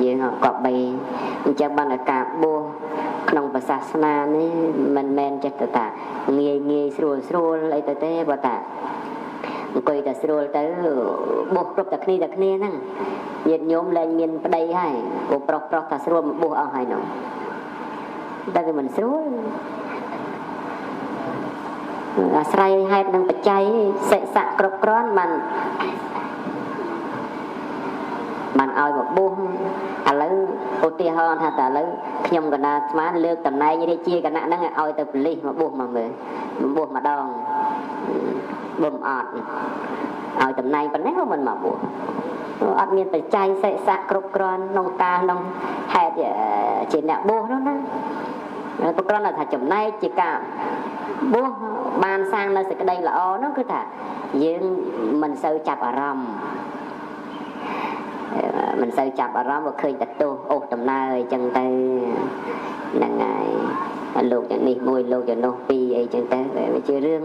យើងក៏បីអញ្ចឹងបានតែការបួសក្នុងព្រះសាសនានេះមិនមែនចិត្តថាងាយស្រួលអីទៅទេបើតាអង្គុយតែស្រួលទៅបួសគ្រប់តែគ្នាហ្នឹងញាតិញោមលែងមានប្តីហើយព្រោះប្រុសថាស្រួលមកបួសអស់ហើយនោះតែវាមិនស្រួលអាស្រ័យហេតុនឹងបច្ច័យសិក្សាគ្រប់គ្រាន់បានឲ្យមកបួសឥឡូវឧទាហរណ៍ថាតើឥឡូវខ្ញុំកណាស្មានលើកតំណែងរាជាគណៈហ្នឹងឲ្យទៅប៉ូលីសមកបួសមកមើលបួសម្ដងបំអត់ឲ្យតំណែងប៉ុណ្ណេះមិនមកបួសអត់មានបច្ច័យសិក្សាគ្រប់គ្រាន់ក្នុងការក្នុងហេតុជាអ្នកបួសនោះណាប្រក្រណថាចំណែកជាការបួសបានសាងនៅសេចក្តីល្អនោះគឺថាយើងមិនសូវចាប់អារម្មណ៍មិនសូវចាប់អារម្មណ៍មកឃើញតែទោសអូសដំណើរអីចឹងទៅហ្នឹងហើយលោកយ៉ាងនេះមួយលោកយ៉ាងនោះពីរអីចឹងទៅវាជារឿង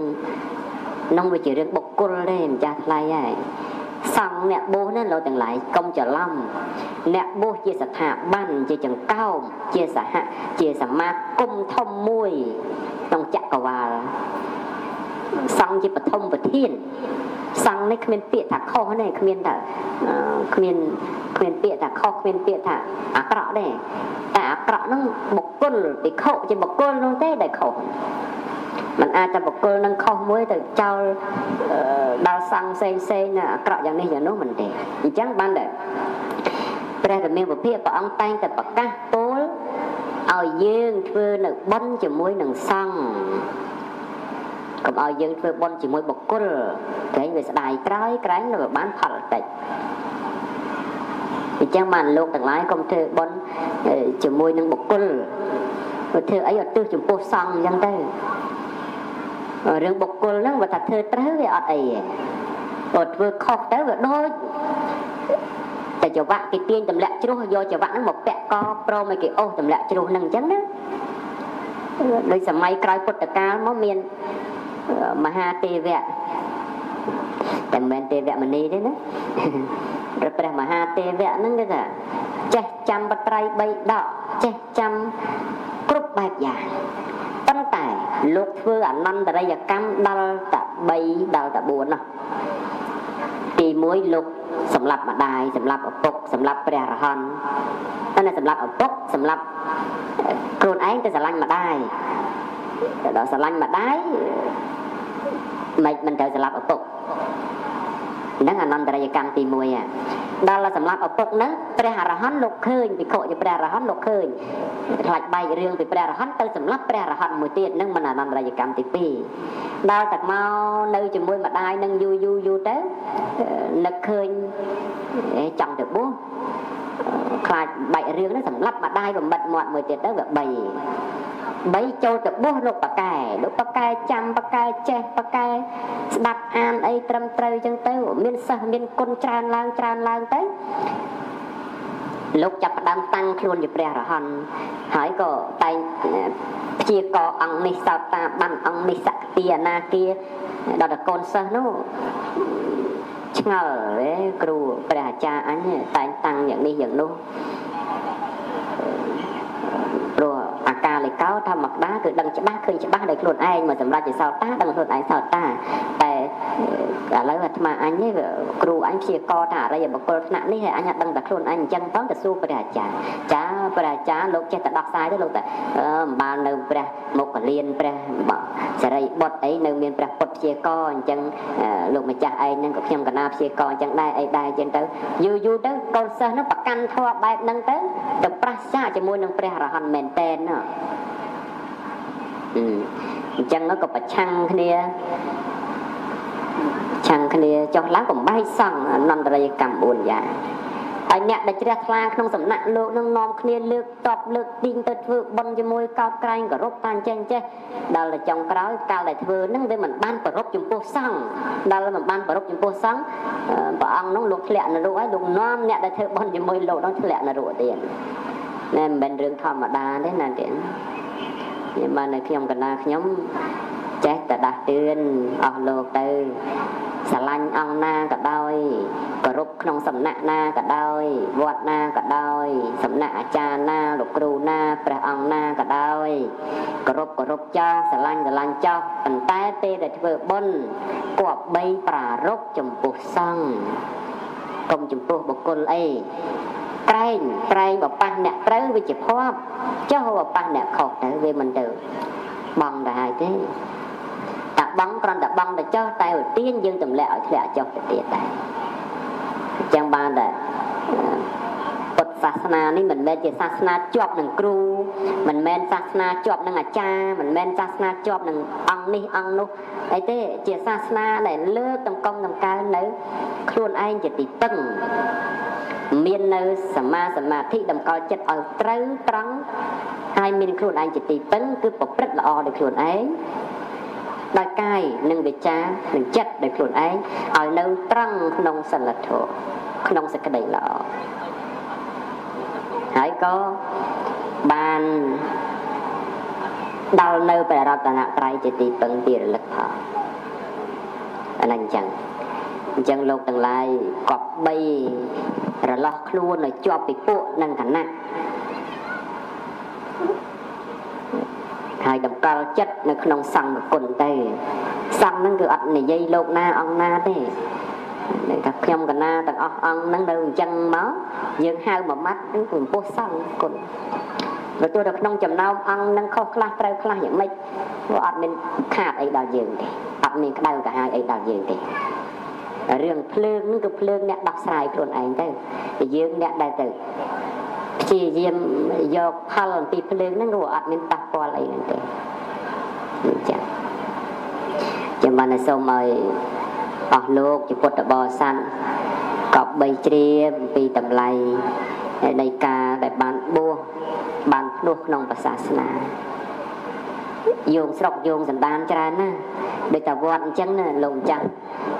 នោះវាជារឿងបុគ្គលទេម្ចាស់ថ្លៃហើយសង្ឃអ្នកបួសណាលោកទាំងឡាយកុំច្រឡំអ្នកបួសជាស្ថាប័នជាចង្កោមជាសមាគមធំមួយក្នុងចក្រវាលសង្ឃជាបឋមប្រធានសង្ឃនេះគ្មានពាក្យថាខុសទេគ្មានពាក្យថាខុសគ្មានពាក្យថាអាក្រក់ទេតែអាក្រក់ហ្នឹងបុគ្គលពិខុជាបុគ្គលនោះទេដែលខុសมันអាចតែបុគ្គលនឹងខុសមួយទៅចោលដល់សង្ឃផ្សេងណាអាក្រក់យ៉ាងនេះយ៉ាងនោះមិនទេអញ្ចឹងបានតែព្រះរាមាភិព្រះអង្គតែងតែប្រកាសពោលឲ្យយើងធ្វើនៅបុណ្យជាមួយនឹងសង្ឃកុំឲ្យយើងធ្វើបុណ្យជាមួយបុគ្គលក្រែងវាស្ដាយក្រែងនៅបានផលតិចអញ្ចឹងបានលោកទាំងឡាយកុំធ្វើបុណ្យជាមួយនឹងបុគ្គលធ្វើអីឲ្យទិសចំពោះសង្ឃអញ្ចឹងទៅរឿងបុគ្គលហ្នឹងបើថាធ្វើត្រូវវាអត់អីទេបើធ្វើខុសទៅវាដូចតែចង្វាក់គេទាញទម្លាក់ជ្រោះយកចង្វាក់ហ្នឹងមកពាក់កព្រមឲ្យគេអូសទម្លាក់ជ្រោះហ្នឹងអញ្ចឹងណាដោយសម័យក្រោយពុទ្ធកាលមកមានមហាទេវៈតែមិនមែនទេវមនីទេណាព្រះមហាទេវៈហ្នឹងគេថាចេះចាំបត្រៃ3ដកចេះចាំគ្រប់បែបយ៉ាងប៉ុន្តែលោកធ្វើអនន្តរិយកម្មដល់តែ3ដល់តែ4នោះទី1លោកសម្លាប់ម្ដាយសម្លាប់ឪពុកសម្លាប់ព្រះរហន្តតែសម្លាប់ឪពុកសម្លាប់ខ្លួនឯងទៅស្រឡាញ់ម្ដាយដល់ស្រឡាញ់ម្ដាយមិនត្រូវសម្លាប់ឪពុកហ្នឹងអនន្តរិយកម្មទី1ដល់សម្លាប់ឪពុកហ្នឹងព្រះអរហន្តលោកឃើញភិក្ខុជាព្រះអរហន្តលោកឃើញខ្លាចបែករឿងពីព្រះអរហន្តទៅសម្លាប់ព្រះអរហន្តមួយទៀតហ្នឹងមិនអនន្តរិយកម្មទី2ដល់តែមកនៅជាមួយម្ដាយនឹងយូរទៅនឹកឃើញចង់ទៅបួសខ្លាចបែករឿងហ្នឹងសម្លាប់ម្ដាយបំបិតមាត់មួយទៀតទៅវា3ចូលទៅបួសលោកប៉ាកែចាំប៉ាកែចេះប៉ាកែស្ដាប់អានអីត្រឹមត្រូវចឹងទៅមានសិស្សមានគុណច្រើនឡើងទៅលោកចាប់ផ្ដើមតាំងខ្លួនជាព្រះរហន្តហើយក៏តែងព្យាករអង្គនេះសោតាបានអង្គនេះសក្តិអនាគាដល់តែកូនសិស្សនោះឆ្ងល់គ្រូព្រះអាចារ្យអញតែងតាំងយ៉ាងនេះយ៉ាងនោះព្រោះអាកាលេកោធម្មតាគឺដឹងច្បាស់ឃើញច្បាស់ដោយខ្លួនឯងមកសម្រាប់ជាសោតាដឹងខ្លួនឯងសោតាតែឥឡូវអាត្មាអញនេះគ្រូអញព្យាករថាអរិយបុគ្គលថ្នាក់នេះអញអត់ដឹងតែខ្លួនអញអញ្ចឹងផងទៅសួរព្រះអាចារ្យចាព្រះអាចារ្យលោកចេះតែដោះស្រាយទៅលោកតែអំបាលនៅព្រះមុខលៀនព្រះសរិបុត្រអីនៅមានព្រះពុទ្ធព្យាករអញ្ចឹងលោកម្ចាស់ឯងហ្នឹងក៏ខ្ញុំកណាព្យាករអញ្ចឹងដែរអីដែរអញ្ចឹងទៅយូរទៅកូនសិស្សហ្នឹងប្រកាន់ធម៌បែបហ្នឹងទៅប្រះចាជាមួយនឹងព្រះអរហន្តមែនតែនណាអញ្ចឹងក៏ប្រឆាំងគ្នាចុះឡើងបំបែកសង្ឃអនន្តរិយកម្ម4យ៉ាងហើយអ្នកដែលជ្រះថ្លាក្នុងសំណាក់លោកនឹងនាំគ្នាលើកតបលើកទីងទៅធ្វើបុណ្យជាមួយកោតក្រែងគោរពតាចេះដល់តែចុងក្រោយកាលដែលធ្វើហ្នឹងវាមិនបានប្ររពចំពោះសង្ឃដល់មិនបានប្ររពចំពោះសង្ឃព្រះអង្គនោះលោកធ្លាក់នរកហើយលោកនាំអ្នកដែលធ្វើបុណ្យជាមួយលោកនោះធ្លាក់នរកទៀតណែមិនមែនរឿងធម្មតាទេណាទៀតខ្ញុំបាននៅខ្ញុំកណាខ្ញុំចេះតែដាស់តឿនអស់លោកទៅ ស្រឡាញ់អង្គណាក៏ដោយគោរពក្នុងសំណាក់ណាក៏ដោយវត្តណាក៏ដោយសំណាក់អាចារ្យណាលោកគ្រូណាព្រះអង្គណាក៏ដោយគោរពចាស់ស្រឡាញ់ចោះប៉ុន្តែពេលដែលធ្វើបុណ្យគប្បីប្រារព្ធចំពោះសង្ឃកុំចំពោះបុគ្គលអីក្រែងបប៉ះអ្នកត្រូវវាជាភ័ព្វចុះបប៉ះអ្នកខុសទៅវាមិនទៅបងទៅហើយទេតាបងគ្រាន់តែបងទៅចុះតែឧទានយើងទម្លាក់ឲ្យធ្លាក់ចុះទៅទៀតដែរអញ្ចឹងបានតែពុទ្ធសាសនានេះមិនមែនជាសាសនាជាប់នឹងគ្រូមិនមែនសាសនាជាប់នឹងអាចារ្យមិនមែនសាសនាជាប់នឹងអង្គនេះអង្គនោះអីទេជាសាសនាដែលលើកតម្កុំតម្កើងនៅខ្លួនឯងជាទីពឹងមាននៅសមាធិតម្កល់ចិត្តឲ្យត្រូវត្រង់ហើយមានខ្លួនឯងជាទីពឹងគឺប្រព្រឹត្តល្អដោយខ្លួនឯងដោយកាយនិងវាចានិងចិត្តដោយខ្លួនឯងឲ្យនៅត្រង់ក្នុងសិលធម៌ក្នុងសេចក្តីល្អហើយក៏បានដល់នៅព្រះរតនត្រ័យជាទីពឹងទីរលឹកផងអានេះអញ្ចឹងលោកទាំងឡាយគប្បីរលាស់ខ្លួនឲ្យជាប់ពីពួកនិងគណៈហើយតម្កល់ចិត្តនៅក្នុងសង្ឃគុណទៅសង្ឃហ្នឹងគឺអត់និយាយលោកណាអង្គណាទេតែខ្ញុំកណាទាំងអស់អង្គហ្នឹងនៅអញ្ចឹងមកយើងហៅមួយម៉ាត់គឺចំពោះសង្ឃគុណបើទោះតែក្នុងចំណោមអង្គហ្នឹងខុសខ្លះត្រូវខ្លះយ៉ាងម៉េចវាអត់មានខាតអីដល់យើងទេអត់មានក្តៅកាហាយអីដល់យើងទេរឿងភ្លើងហ្នឹងគឺភ្លើងអ្នកដោះស្រាយខ្លួនឯងទៅយើងអ្នកដែលទៅព្យាយាមយកផលអំពីភ្លើងហ្នឹងក៏អត់មានប៉ះពាល់អីហ្នឹងទេអញ្ចឹងចាំបានសូមឲ្យអស់លោកជាពុទ្ធបរិស័ទក៏បីជ្រាបអំពីតម្លៃនៃការដែលបានបួសបានភ្នោះក្នុងសាសនាយោងស្រុកយោងសន្តានច្រើនណាស់ដូចតែវត្តអញ្ចឹងណាលោកម្ចាស់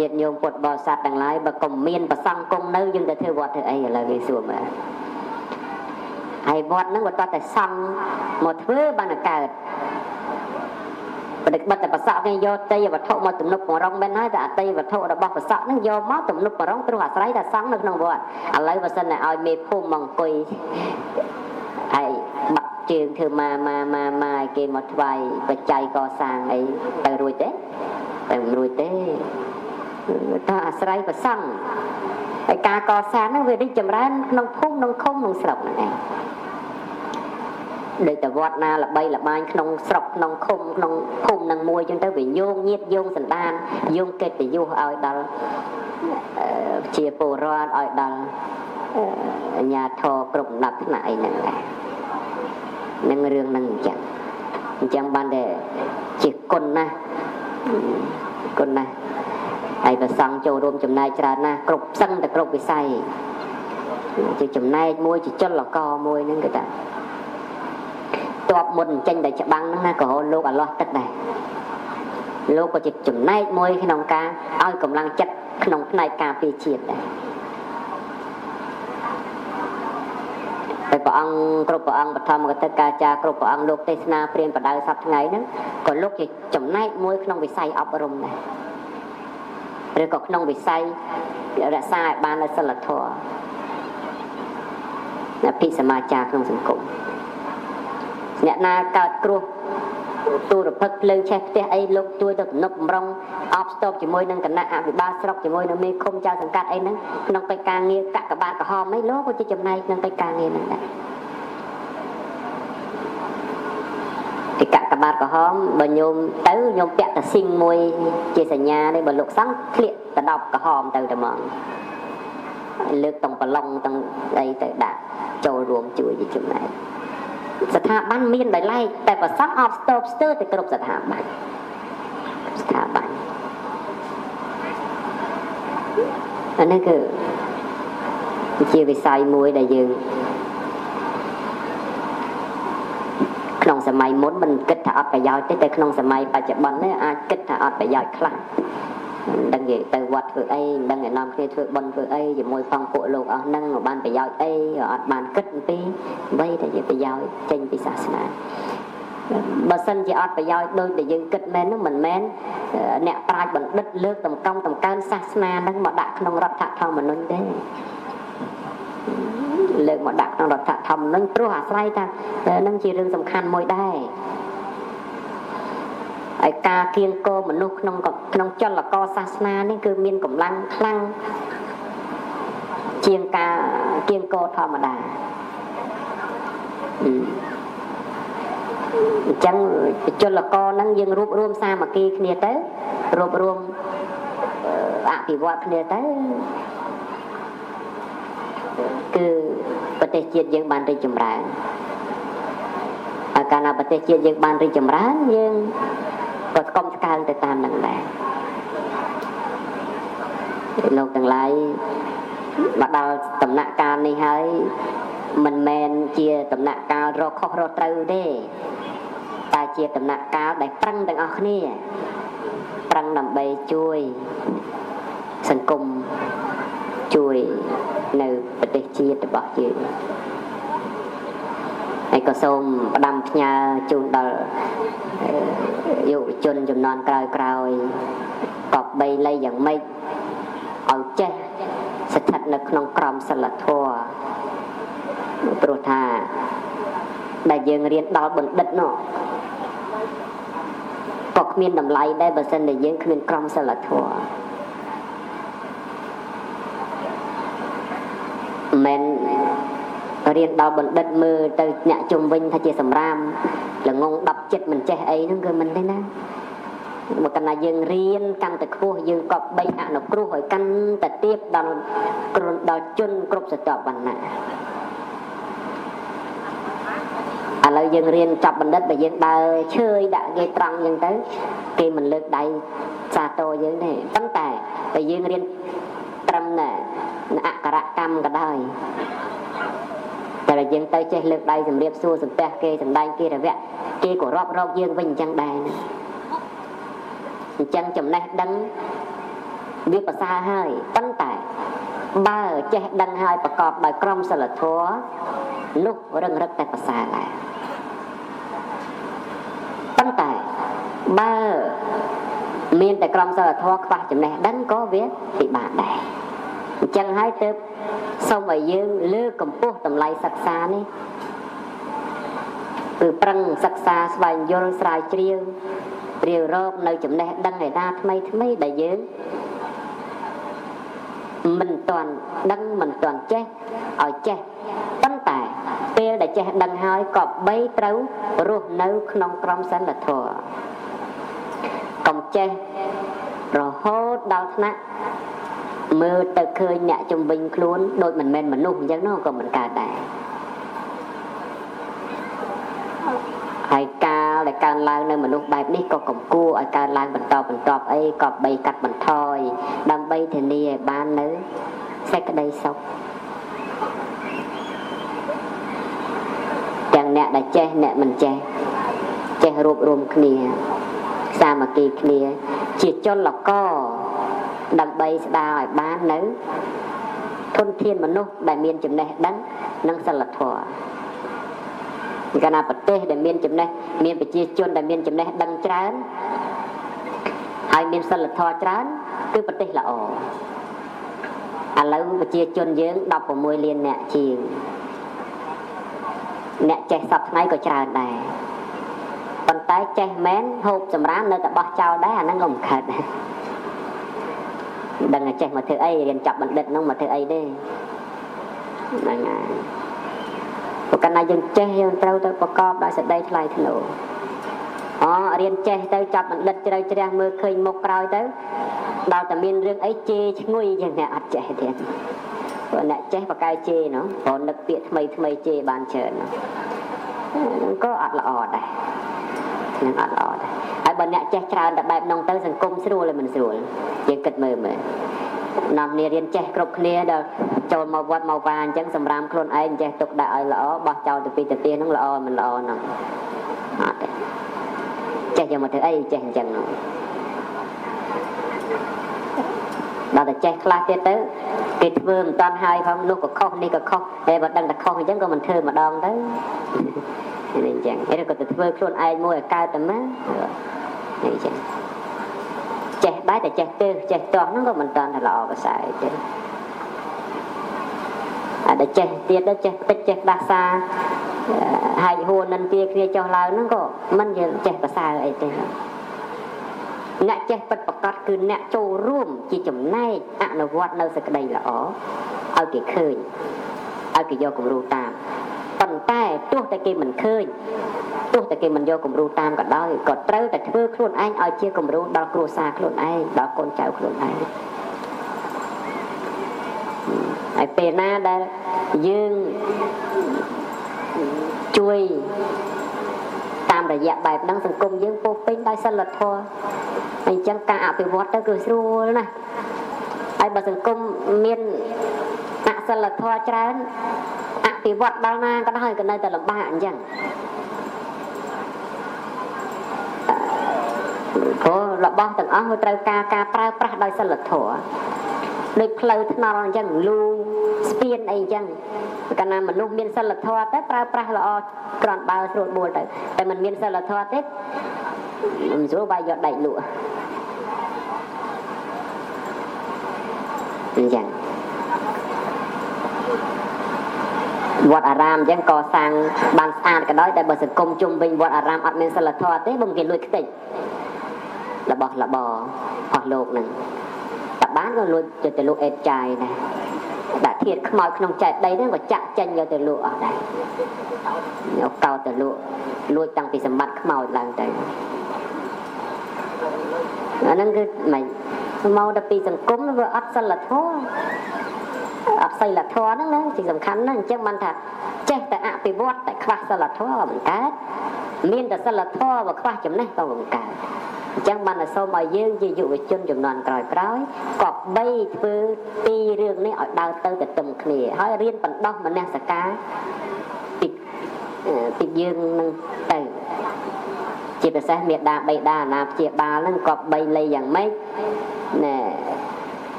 ញាតិញោមពុទ្ធបរិស័ទទាំងឡាយបើកុំមានប្រសង់គង់នៅយើងទៅធ្វើវត្តធ្វើអីឥឡូវវាសួរមើលហើយវត្តហ្នឹងគាត់តែសង់មកធ្វើបានតែកើតបិទតែប្រសក់គេយកទេយវត្ថុមកទំនុកបំរុងមែនហើយតែអតីយវត្ថុរបស់ប្រសក់ហ្នឹងយកមកទំនុកបំរុងព្រោះអាស្រ័យតែសង់នៅក្នុងវត្តឥឡូវបើសិនតែឲ្យមេភូមិមកអង្គុយហើយបាក់ជើងធ្វើមកគេមកថ្វាយបច្ច័យកសាងអីទៅរួចទេតែមិនរួចទេតែអាស្រ័យប្រសង់ហើយការកសាងហ្នឹងវារីកចម្រើនក្នុងភូមិក្នុងឃុំក្នុងស្រុកហ្នឹងឯងដូចតែវត្តណាល្បីល្បាញក្នុងស្រុកក្នុងឃុំក្នុងភូមិនឹងមួយចឹងទៅវាយោងញាតយោងសន្តានយោងកិត្តិយសឲ្យដល់ជាពលរដ្ឋឲ្យដល់អាជ្ញាធរគ្រប់ដំណាក់ថ្នាក់អីហ្នឹងដែរនឹងរឿងហ្នឹងអញ្ចឹងបានតែជាគុណណាស់ហើយប្រសង់ចូលរួមចំណែកច្រើនណាស់គ្រប់ផ្សឹងតែគ្រប់វិស័យជាចំណែកមួយជាចលករមួយហ្នឹងគេថាតបមុនចេញតែច្បាំងហ្នឹងណាក៏រហូតលោកអលាស់ទឹកដែរលោកក៏ជាចំណែកមួយក្នុងការឲ្យកម្លាំងចិត្តក្នុងផ្នែកការពារជាតិដែរតែព្រះអង្គគ្រប់ព្រះអង្គបឋមកតិកាចារគ្រប់ព្រះអង្គលោកទេសនាព្រានបដៅសប្តាហ៍ថ្ងៃហ្នឹងក៏លោកជាចំណែកមួយក្នុងវិស័យអប់រំដែរឬក៏ក្នុងវិស័យរក្សាឲ្យបាននូវសិលធម៌អភិសមាចារក្នុងសង្គមអ្នកណាកើតគ្រោះទូរភិក្សភ្លើងឆេះផ្ទះអីលោកជួយទៅទំនុកបំរុងអបស្ទប់ជាមួយនឹងគណៈអភិបាលស្រុកជាមួយនឹងមេឃុំចៅសង្កាត់អីហ្នឹងក្នុងកិច្ចការងារកាកបាទក្រហមអីលោកក៏ជាចំណែកក្នុងកិច្ចការងារហ្នឹងដែរទីកាកបាទក្រហមបើញោមទៅញោមពាក់តស៊ីងមួយជាសញ្ញានេះបើលោកសង្ឃធ្លាកទៅដប់ក្រហមទៅតែហ្មងលើកតង់ប្រឡងតង់អីទៅដាក់ចូលរួមជួយជាចំណែកស្ថាប័នមានដោយឡែកតែប្រសង់អត់ស្ទើរទៅគ្រប់ស្ថាប័នអានេះគឺជាវិស័យមួយដែលយើងក្នុងសម័យមុនមិនគិតថាអត់ប្រយោជន៍ទេតែក្នុងសម័យបច្ចុប្បន្ននេះអាចគិតថាអត់ប្រយោជន៍ខ្លះមិនដឹងគេទៅវត្តធ្វើអីមិនដឹងឯនាំគ្នាធ្វើបុណ្យធ្វើអីជាមួយផងពួកលោកអស់ហ្នឹងមកបានប្រយោជន៍អីអត់បានគិតអំពីអ្វីដែលជាប្រយោជន៍ចេញពីសាសនា បើសិនជាអត់ប្រយោជន៍ដូចដែលយើងគិតមែននោះមិនមែនអ្នកប្រាជ្ញបណ្ឌិតលើកតម្កង់តម្កើងសាសនាហ្នឹងមកដាក់ក្នុងរដ្ឋធម្មនុញ្ញទេលើកមកដាក់ក្នុងរដ្ឋធម្មនុញ្ញព្រោះអាស្រ័យថានឹងជារឿងសំខាន់មួយដែរហើយការគៀងគរមនុស្សក្នុងចលករសាសនានេះគឺមានកម្លាំងខ្លាំងជាងការគៀងគរធម្មតាអញ្ចឹងចលករហ្នឹងយើងរួបរวมសាមគ្គីគ្នាទៅរួបរวมអភិវឌ្ឍគ្នាទៅគឺប្រទេសជាតិយើងបានរីកចម្រើនហើយកាលណាប្រទេសជាតិយើងបានរីកចម្រើនយើងក៏ស្គមស្កើងទៅតាមនឹងដែរលោកទាំងឡាយមកដល់ដំណាក់កាលនេះហើយមិនមែនជាដំណាក់កាលរកខុសរកត្រូវទេតែជាដំណាក់កាលដែលប្រឹងទាំងអស់គ្នាប្រឹងដើម្បីជួយសង្គមជួយនៅប្រទេសជាតិរបស់យើងហើយក៏សូមផ្ដាំផ្ញើជូនដល់យុវជនជំនាន់ក្រោយក៏បីលៃយ៉ាងម៉េចឲ្យចេះស្ថិតនៅក្នុងក្រមសីលធម៌ព្រោះថាដែលយើងរៀនដល់បណ្ឌិតនោះក៏គ្មានតម្លៃដែរបើសិនតែយើងគ្មានក្រមសីលធម៌មិនរៀនដល់បណ្ឌិតមើលទៅអ្នកជុំវិញថាជាសម្រាមល្ងង10ចិត្តមិនចេះអីហ្នឹងគឺមិនទេណាបើកាលណាយើងរៀនកាន់តែខ្ពស់យើងក៏បីអនុគ្រោះឲ្យកាន់តែទៀបដល់ជនគ្រប់ស្រទាប់វណ្ណៈឥឡូវយើងរៀនចាប់បណ្ឌិតបើយើងដើរឈើដាក់គេត្រង់អញ្ចឹងទៅគេមិនលើកដៃសាទរយើងទេប៉ុន្តែបើយើងរៀនត្រឹមណាអក្ខរកម្មក៏ដោយតែយើងទៅចេះលើកដៃសម្រៀបសួរសំពះគេសម្ដែងគេរវៈគេក៏រាប់រកយើងវិញអញ្ចឹងដែរអញ្ចឹងចំណេះដឹងវាប្រសើរហើយប៉ុន្តែបើចេះដឹងហើយប្រកបដោយក្រមសីលធម៌នោះរឹងរឹកតែប្រសើរដែរប៉ុន្តែបើមានតែក្រមសីលធម៌ខ្វះចំណេះដឹងក៏វាពិបាកដែរអញ្ចឹងហើយទើបសូមឲ្យយើងលើកកម្ពស់តម្លៃសិក្សានេះគឺប្រឹងសិក្សាស្វែងយល់ស្រាវជ្រាវព្រាវរកនៅចំណេះដឹងឯណាថ្មីដែលយើងមិនទាន់ដឹងមិនទាន់ចេះឲ្យចេះប៉ុន្តែពេលដែលចេះដឹងហើយក៏បីត្រូវរស់នៅក្នុងក្រមសីលធម៌កុំចេះរហូតដល់ថ្នាក់មើលទៅឃើញអ្នកជំវិញខ្លួនដូចមិនមែនមនុស្សអញ្ចឹងនោះក៏មិនកើតដែរហើយការដែលកើនឡើងនៅមនុស្សបែបនេះក៏កំគួរឲ្យកើនឡើងបន្តអីក៏បីកាត់បន្ថយដើម្បីធានាឲ្យបាននៅសេចក្តីសុខទាំងអ្នកដែលចេះអ្នកមិនចេះរួបរวมគ្នាសាមគ្គីគ្នាជាចលករដើម្បីស្ដារឲ្យបាននៅធនធានមនុស្សដែលមានចំណេះដឹងនិងសិលធម៌កាលណាប្រទេសដែលមានចំណេះមានប្រជាជនដែលមានចំណេះដឹងច្រើនហើយមានសិលធម៌ច្រើនគឺប្រទេសល្អឥឡូវប្រជាជនយើង16លានអ្នកជាងអ្នកចេះសពថ្ងៃក៏ច្រើនដែរប៉ុន្តែចេះមែនហូបសម្រាមនៅតែបោះចោលដែរអាហ្នឹងក៏មិនខិតដឹងតែចេះមកធ្វើអីរៀនចាប់បណ្ឌិតហ្នឹងមកធ្វើអីទេហ្នឹងហើយព្រោះកាលណាយើងចេះយើងត្រូវទៅប្រកបដោយសេចក្តីថ្លៃថ្នូររៀនចេះទៅចាប់បណ្ឌិតជ្រៅជ្រះមើលឃើញមុខក្រោយទៅដល់តែមានរឿងអីជេរឈ្ងុយយ៉ាងអ្នកអត់ចេះទៀតព្រោះអ្នកចេះបកកាយជេរនោះព្រោះនឹកពាក្យថ្មីជេរបានច្រើនហ្នឹងក៏អត់ល្អដែរនឹងអត់ល្អដែរហើយបើអ្នកចេះច្រើនតែបែបនោះទៅសង្គមស្រួលឬមិនស្រួលយើងគិតមើលនាំគ្នារៀនចេះគ្រប់គ្នាដល់ចូលមកវត្តមកវាអញ្ចឹងសម្រាមខ្លួនឯងចេះទុកដាក់ឲ្យល្អបោះចោលទៅពីទៅទៀតហ្នឹងល្អមិនល្អហ្នឹងអត់ទេចេះយកមកធ្វើអីចេះអញ្ចឹងដល់ តែចេះខ្លះទៀតទៅគេធ្វើមិនតាន់ហើយផងនោះក៏ខុសនេះក៏ខុសតែបើដឹងតែខុសអញ្ចឹងក៏មិនធ្វើម្ដងទៅនេះអញ្ចឹងឬក៏ទៅធ្វើខ្លួនឯងមួយឲ្យកើតតែមកនេះអញ្ចឹងចេះដែរតែចេះទៅចេះតោះហ្នឹងក៏មិនតាន់តែល្អប្រសើរទេអាដែលចេះទៀតទៅចេះតិចចេះដាសាហើយហួរនិនទាគ្នាចុះឡើងហ្នឹងក៏មិនយើងចេះប្រសើរអីទេអ្នកចេះពិតប្រកបគឺអ្នកចូលរួមជាចំណែកអនុវត្តនៅសេចក្តីល្អឲ្យគេឃើញឲ្យគេយកគំរូតាមប៉ុន្តែទោះតែគេមិនឃើញទោះតែគេមិនយកគំរូតាមក៏ដោយក៏ត្រូវតែធ្វើខ្លួនឯងឲ្យជាគំរូដល់គ្រួសារខ្លួនឯងដល់កូនចៅខ្លួនឯងហើយពេលណាដែលយើងជួយតាមរយៈបែបហ្នឹងសង្គមយើងពោពេញដោយសិលធម៌អញ្ចឹងការអភិវឌ្ឍទៅគឺស្រួលណាស់ហើយបើសង្គមមានអសិលធម៌ច្រើនអភិវឌ្ឍដល់ណាក៏ដោយក៏នៅតែលំបាកអញ្ចឹងព្រោះរបស់ទាំងអស់វាត្រូវការប្រើប្រាស់ដោយសិលធម៌ដូចផ្លូវថ្នល់អញ្ចឹងលូស្ពានអីអញ្ចឹងកាលណាមនុស្សមានសិលធម៌ទៅប្រើប្រាស់ល្អគ្រាន់បើស្រួលបួលទៅតែមិនមានសិលធម៌ទេមិនស្រួលបាយយកដៃលក់អញ្ចឹងវត្តអារាមអញ្ចឹងកសាងបានស្អាតក៏ដោយតែបើសង្គមជុំវិញវត្តអារាមអត់មានសិលធម៌ទេបើគេលួចខ្ទេចរបស់របរអស់លោកហ្នឹងតបានក៏លួចទៅលក់អេតចាយដែរដាក់ធាតខ្មោចក្នុងចេតិយហ្នឹងក៏ចាក់ចេញយកទៅលក់អស់ដែរយកកោតទៅលក់លួចតាំងពីសម្បត្តិខ្មោចឡើងទៅអាហ្នឹងគឺមិនមកដល់ពីសង្គមវាអត់សិលធម៌អត់សិលធម៌ហ្នឹងណាជាសំខាន់ណាស់អញ្ចឹងបានថាចេះតែអភិវឌ្ឍតែខ្វះសិលធម៌មិនកើតមានតែសិលធម៌បើខ្វះចំណេះក៏មិនកើតអញ្ចឹងបានសូមឲ្យយើងជាយុវជនចំនួនក្រោយៗក៏បីធ្វើពីរឿងនេះឲ្យដើរទៅទន្ទឹមគ្នាហើយរៀនបណ្ដោះមនសិការពីយើងនឹងទៅជាពិសេសមេដាបៃតាអាណាព្យាបាលហ្នឹងក៏បីលៃយ៉ាងម៉េចណែ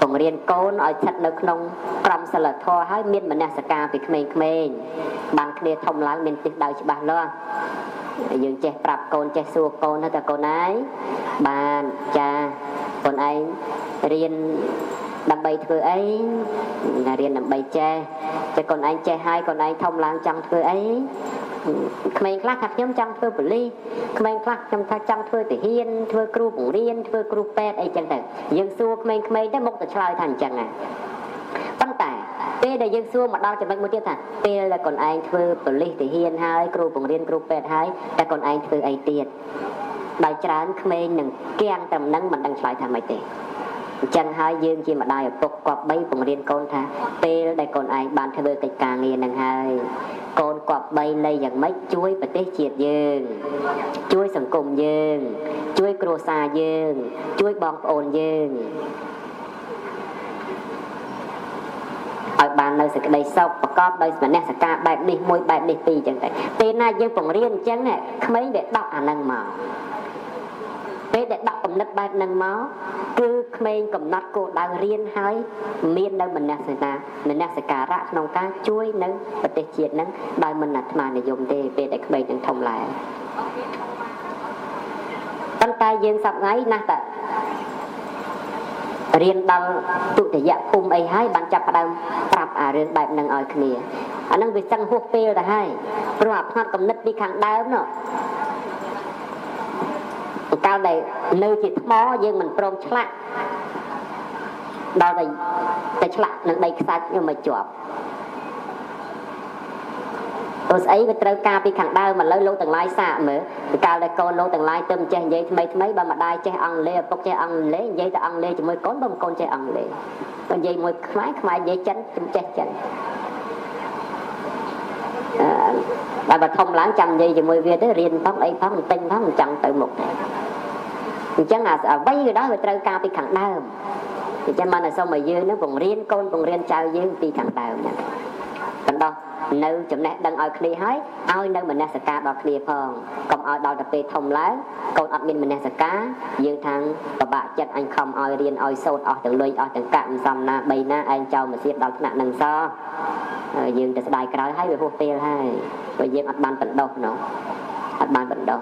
បង្រៀនកូនឲ្យស្ថិតនៅក្នុងក្រមសីលធម៌ហើយមានមនសិការពីក្មេងៗបានគ្នាធំឡើងមានទិសដៅច្បាស់លាស់យើងចេះប្រាប់កូនចេះសួរកូនថាកូនឯងបានចាកូនឯងរៀនដើម្បីធ្វើអីរៀនដើម្បីចេះតែកូនឯងចេះហើយកូនឯងធំឡើងចង់ធ្វើអីក្មេងខ្លះថាខ្ញុំចង់ធ្វើប៉ូលីសក្មេងខ្លះខ្ញុំថាចង់ធ្វើទាហានធ្វើគ្រូបង្រៀនធ្វើគ្រូពេទ្យអីចឹងទៅយើងសួរក្មេងៗទៅមុខទៅឆ្លើយថាអញ្ចឹងណាប៉ុន្តែពេលដែលយើងសួរមកដល់ចំណុចមួយទៀតថាពេលដែលកូនឯងធ្វើប៉ូលីសទាហានហើយគ្រូបង្រៀនគ្រូពេទ្យហើយតែកូនឯងធ្វើអីទៀតដោយច្រើនក្មេងនឹងគៀងតែមិនដឹងឆ្លើយថាម៉េចទេអញ្ចឹងហើយយើងជាម្ដាយឪពុកគប្បីបង្រៀនកូនថាពេលដែលកូនឯងបានធ្វើកិច្ចការងារនឹងហើយកូនគប្បីនៃយ៉ាងម៉េចជួយប្រទេសជាតិយើងជួយសង្គមយើងជួយគ្រួសារយើងជួយបងប្អូនយើងឲ្យបាននៅសេចក្តីសុខប្រកបដោយមនសិការបែបនេះមួយបែបនេះពីរអញ្ចឹងទៅពេលណាយើងបង្រៀនអញ្ចឹងក្មេងវាដកអានឹងមកពេលដែលដាក់គំនិតបែបហ្នឹងមកគឺក្មេងកំណត់គោលដៅរៀនហើយមាននៅមនសិការៈក្នុងការជួយនៅប្រទេសជាតិហ្នឹងដោយមិនអាត្មានិយមទេពេលដែលក្មេងនឹងធំឡើងប៉ុន្តែយើងសប្ងៃណាស់តែរៀនដល់ទុតិយភូមិអីហើយបានចាប់ផ្ដើមប្រាប់អារឿងបែបហ្នឹងឲ្យគ្នាអាហ្នឹងវាសឹងហួសពេលទៅហើយព្រោះអាផ្នត់គំនិតពីខាងដើមនោះកាលដែលនៅជាថ្មយើងមិនព្រមឆ្លាក់ដល់តែឆ្លាក់នឹងដីខ្សាច់វាមិនជាប់ព្រោះស្អីវាត្រូវការពីខាងដើមឥឡូវលោកទាំងឡាយសាកមើលកាលដែលកូនលោកទាំងឡាយទៅចេះនិយាយថ្មីបើម្ដាយចេះអង់គ្លេសឪពុកចេះអង់គ្លេសនិយាយតែអង់គ្លេសជាមួយកូនបើកូនចេះអង់គ្លេសបើនិយាយមួយខ្មែរនិយាយចិនចេះចិនដល់បើធំឡើងចាំនិយាយជាមួយវាទៅរៀនផងអីផងទិញផងមិនចង់ទៅមុខទេអញ្ចឹងអ្វីក៏ដោយវាត្រូវការពីខាងដើមអញ្ចឹងបានតែសូមឲ្យយើងនឹងបង្រៀនកូនបង្រៀនចៅយើងពីខាងដើមហ្នឹង បណ្ដោះនៅចំណេះដឹងឲ្យគ្នាហើយនៅមនសិការដល់គ្នាផងកុំឲ្យដល់ទៅពេលធំឡើងកូនអត់មានមនសិការយើងខាងពិបាកចិត្តអញខំឲ្យរៀនឲ្យសូត្រអស់ទាំងលុយអស់ទាំងកាក់មិនសមណា3ណាឯងចោលមកសៀតដល់ថ្នាក់នឹងសោះយើងទៅស្ដាយក្រោយហើយវាហួសពេលហើយព្រោះយើងអត់បានបណ្ដោះនោះអត់បានបណ្ដោះ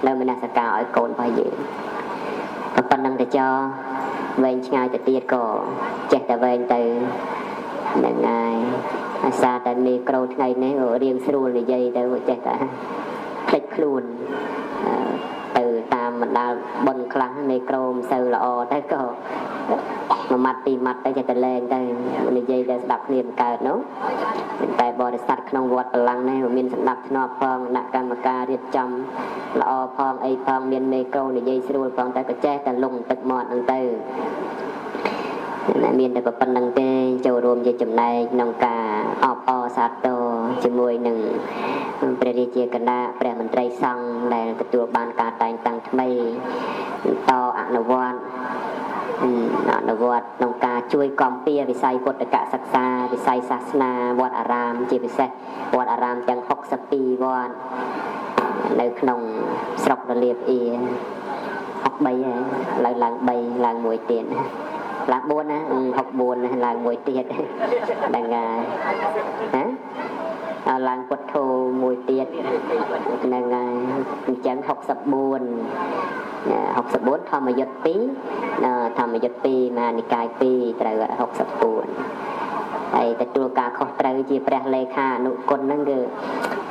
នៅមនសិការឲ្យកូនរបស់យើងប៉ុណ្ណឹងទៅចោវែងឆ្ងាយទៅទៀតក៏ចេះតែវែងទៅហ្នឹងហើយអាសាតែមេក្រូថ្ងៃនេះរៀងស្រួលនិយាយទៅចេះតែភ្លេចខ្លួនទៅតាមបណ្ដាលបុណ្យខ្លះមេក្រូមិនសូវល្អទៅក៏មួយម៉ាត់ពីរម៉ាត់ទៅចេះតែលែងទៅនិយាយទៅស្ដាប់គ្នាមិនកើតនោះតែបរិស័ទក្នុងវត្តបលាំងនេះមានសម្ដាប់ធ្នាប់ផងដាក់កម្មការរៀបចំល្អផងអីផងមានមេក្រូនិយាយស្រួលផងតែក៏ចេះតែលងទឹកមាត់ហ្នឹងទៅមានតែប៉ុណ្្នឹងទេចូលរួមជាចំណែកក្នុងការអបអរសាទរជាមួយនឹងព្រះរាជាគណៈព្រះមន្ត្រីសង្ឃដែលទទួលបានការតែងតាំងថ្មីតអនុវត្តក្នុងការជួយគាំពៀវិស័យពុទ្ធកសិក្សាវិស័យសាសនាវត្តអារាមជាពិសេសវត្តអារាមទាំង62វត្តនៅក្នុងស្រុករលៀបអ៊ី63ហើយឡើង3ឡើង1ទៀតឡើង4ណា64ណាឡើង1ទៀតហ្នឹងហើយណាឡើងពុទ្ធោ1ទៀតហ្នឹងហើយអញ្ចឹង64ធម្មយុត្ត2ធម្មយុត្ត2មហានិកាយ2ត្រូវ64ហើយទទួលការខុសត្រូវជាព្រះលេខាអនុគុណហ្នឹងគឺ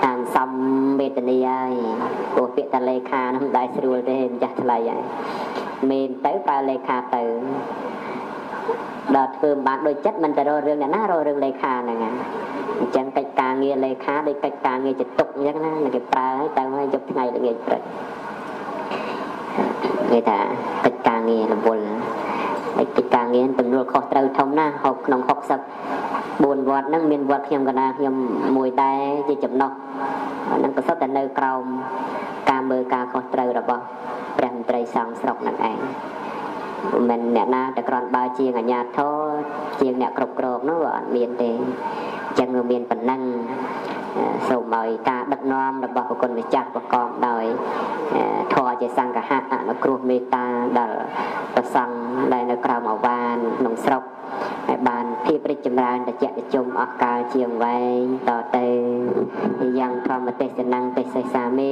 តាមសំវេទនីហើយព្រោះពាក្យតាលេខាហ្នឹងមិនដែលស្រួលទេម្ចាស់ថ្លៃហើយមេនទៅប្រើលេខាទៅដល់ធ្វើមិនបានដូចចិត្តមិនទៅរករឿងអ្នកណារករឿងលេខាហ្នឹងអញ្ចឹងកិច្ចការងារលេខាដូចកិច្ចការងារចតុកអញ្ចឹងណាគេប្រើឲ្យតែមកយកថ្ងៃល្ងាចព្រឹកគេថាកិច្ចការងាររវល់ហើយកិច្ចការងារទំនួលខុសត្រូវធំណាស់ក្នុង64វត្តហ្នឹងមានវត្តខ្ញុំកណាខ្ញុំមួយដែរជាចំណុះហ្នឹងក៏សុទ្ធតែនៅក្រោមការមើលការខុសត្រូវរបស់ព្រះមន្ត្រីសង្ឃស្រុកហ្នឹងឯងមិនអ្នកណាតែគ្រាន់បើជាអាជ្ញាធរជាអ្នកគ្រប់គ្រងនោះអត់មានទេអញ្ចឹងមានប៉ុណ្ណឹងសូមឲ្យការដឹកនាំរបស់ព្រះគុណម្ចាស់ប្រកបដោយធម៌ជាសង្ឃហៈអនុគ្រោះមេត្តាដល់ព្រះសង្ឃដែលនៅក្រៅអាវានក្នុងស្រុកហើយបានភាពរីកចម្រើនតិចតិចអស់កាលជាងវែងតទៅយ៉ាងធម្មទេសនាងទេសសាមេ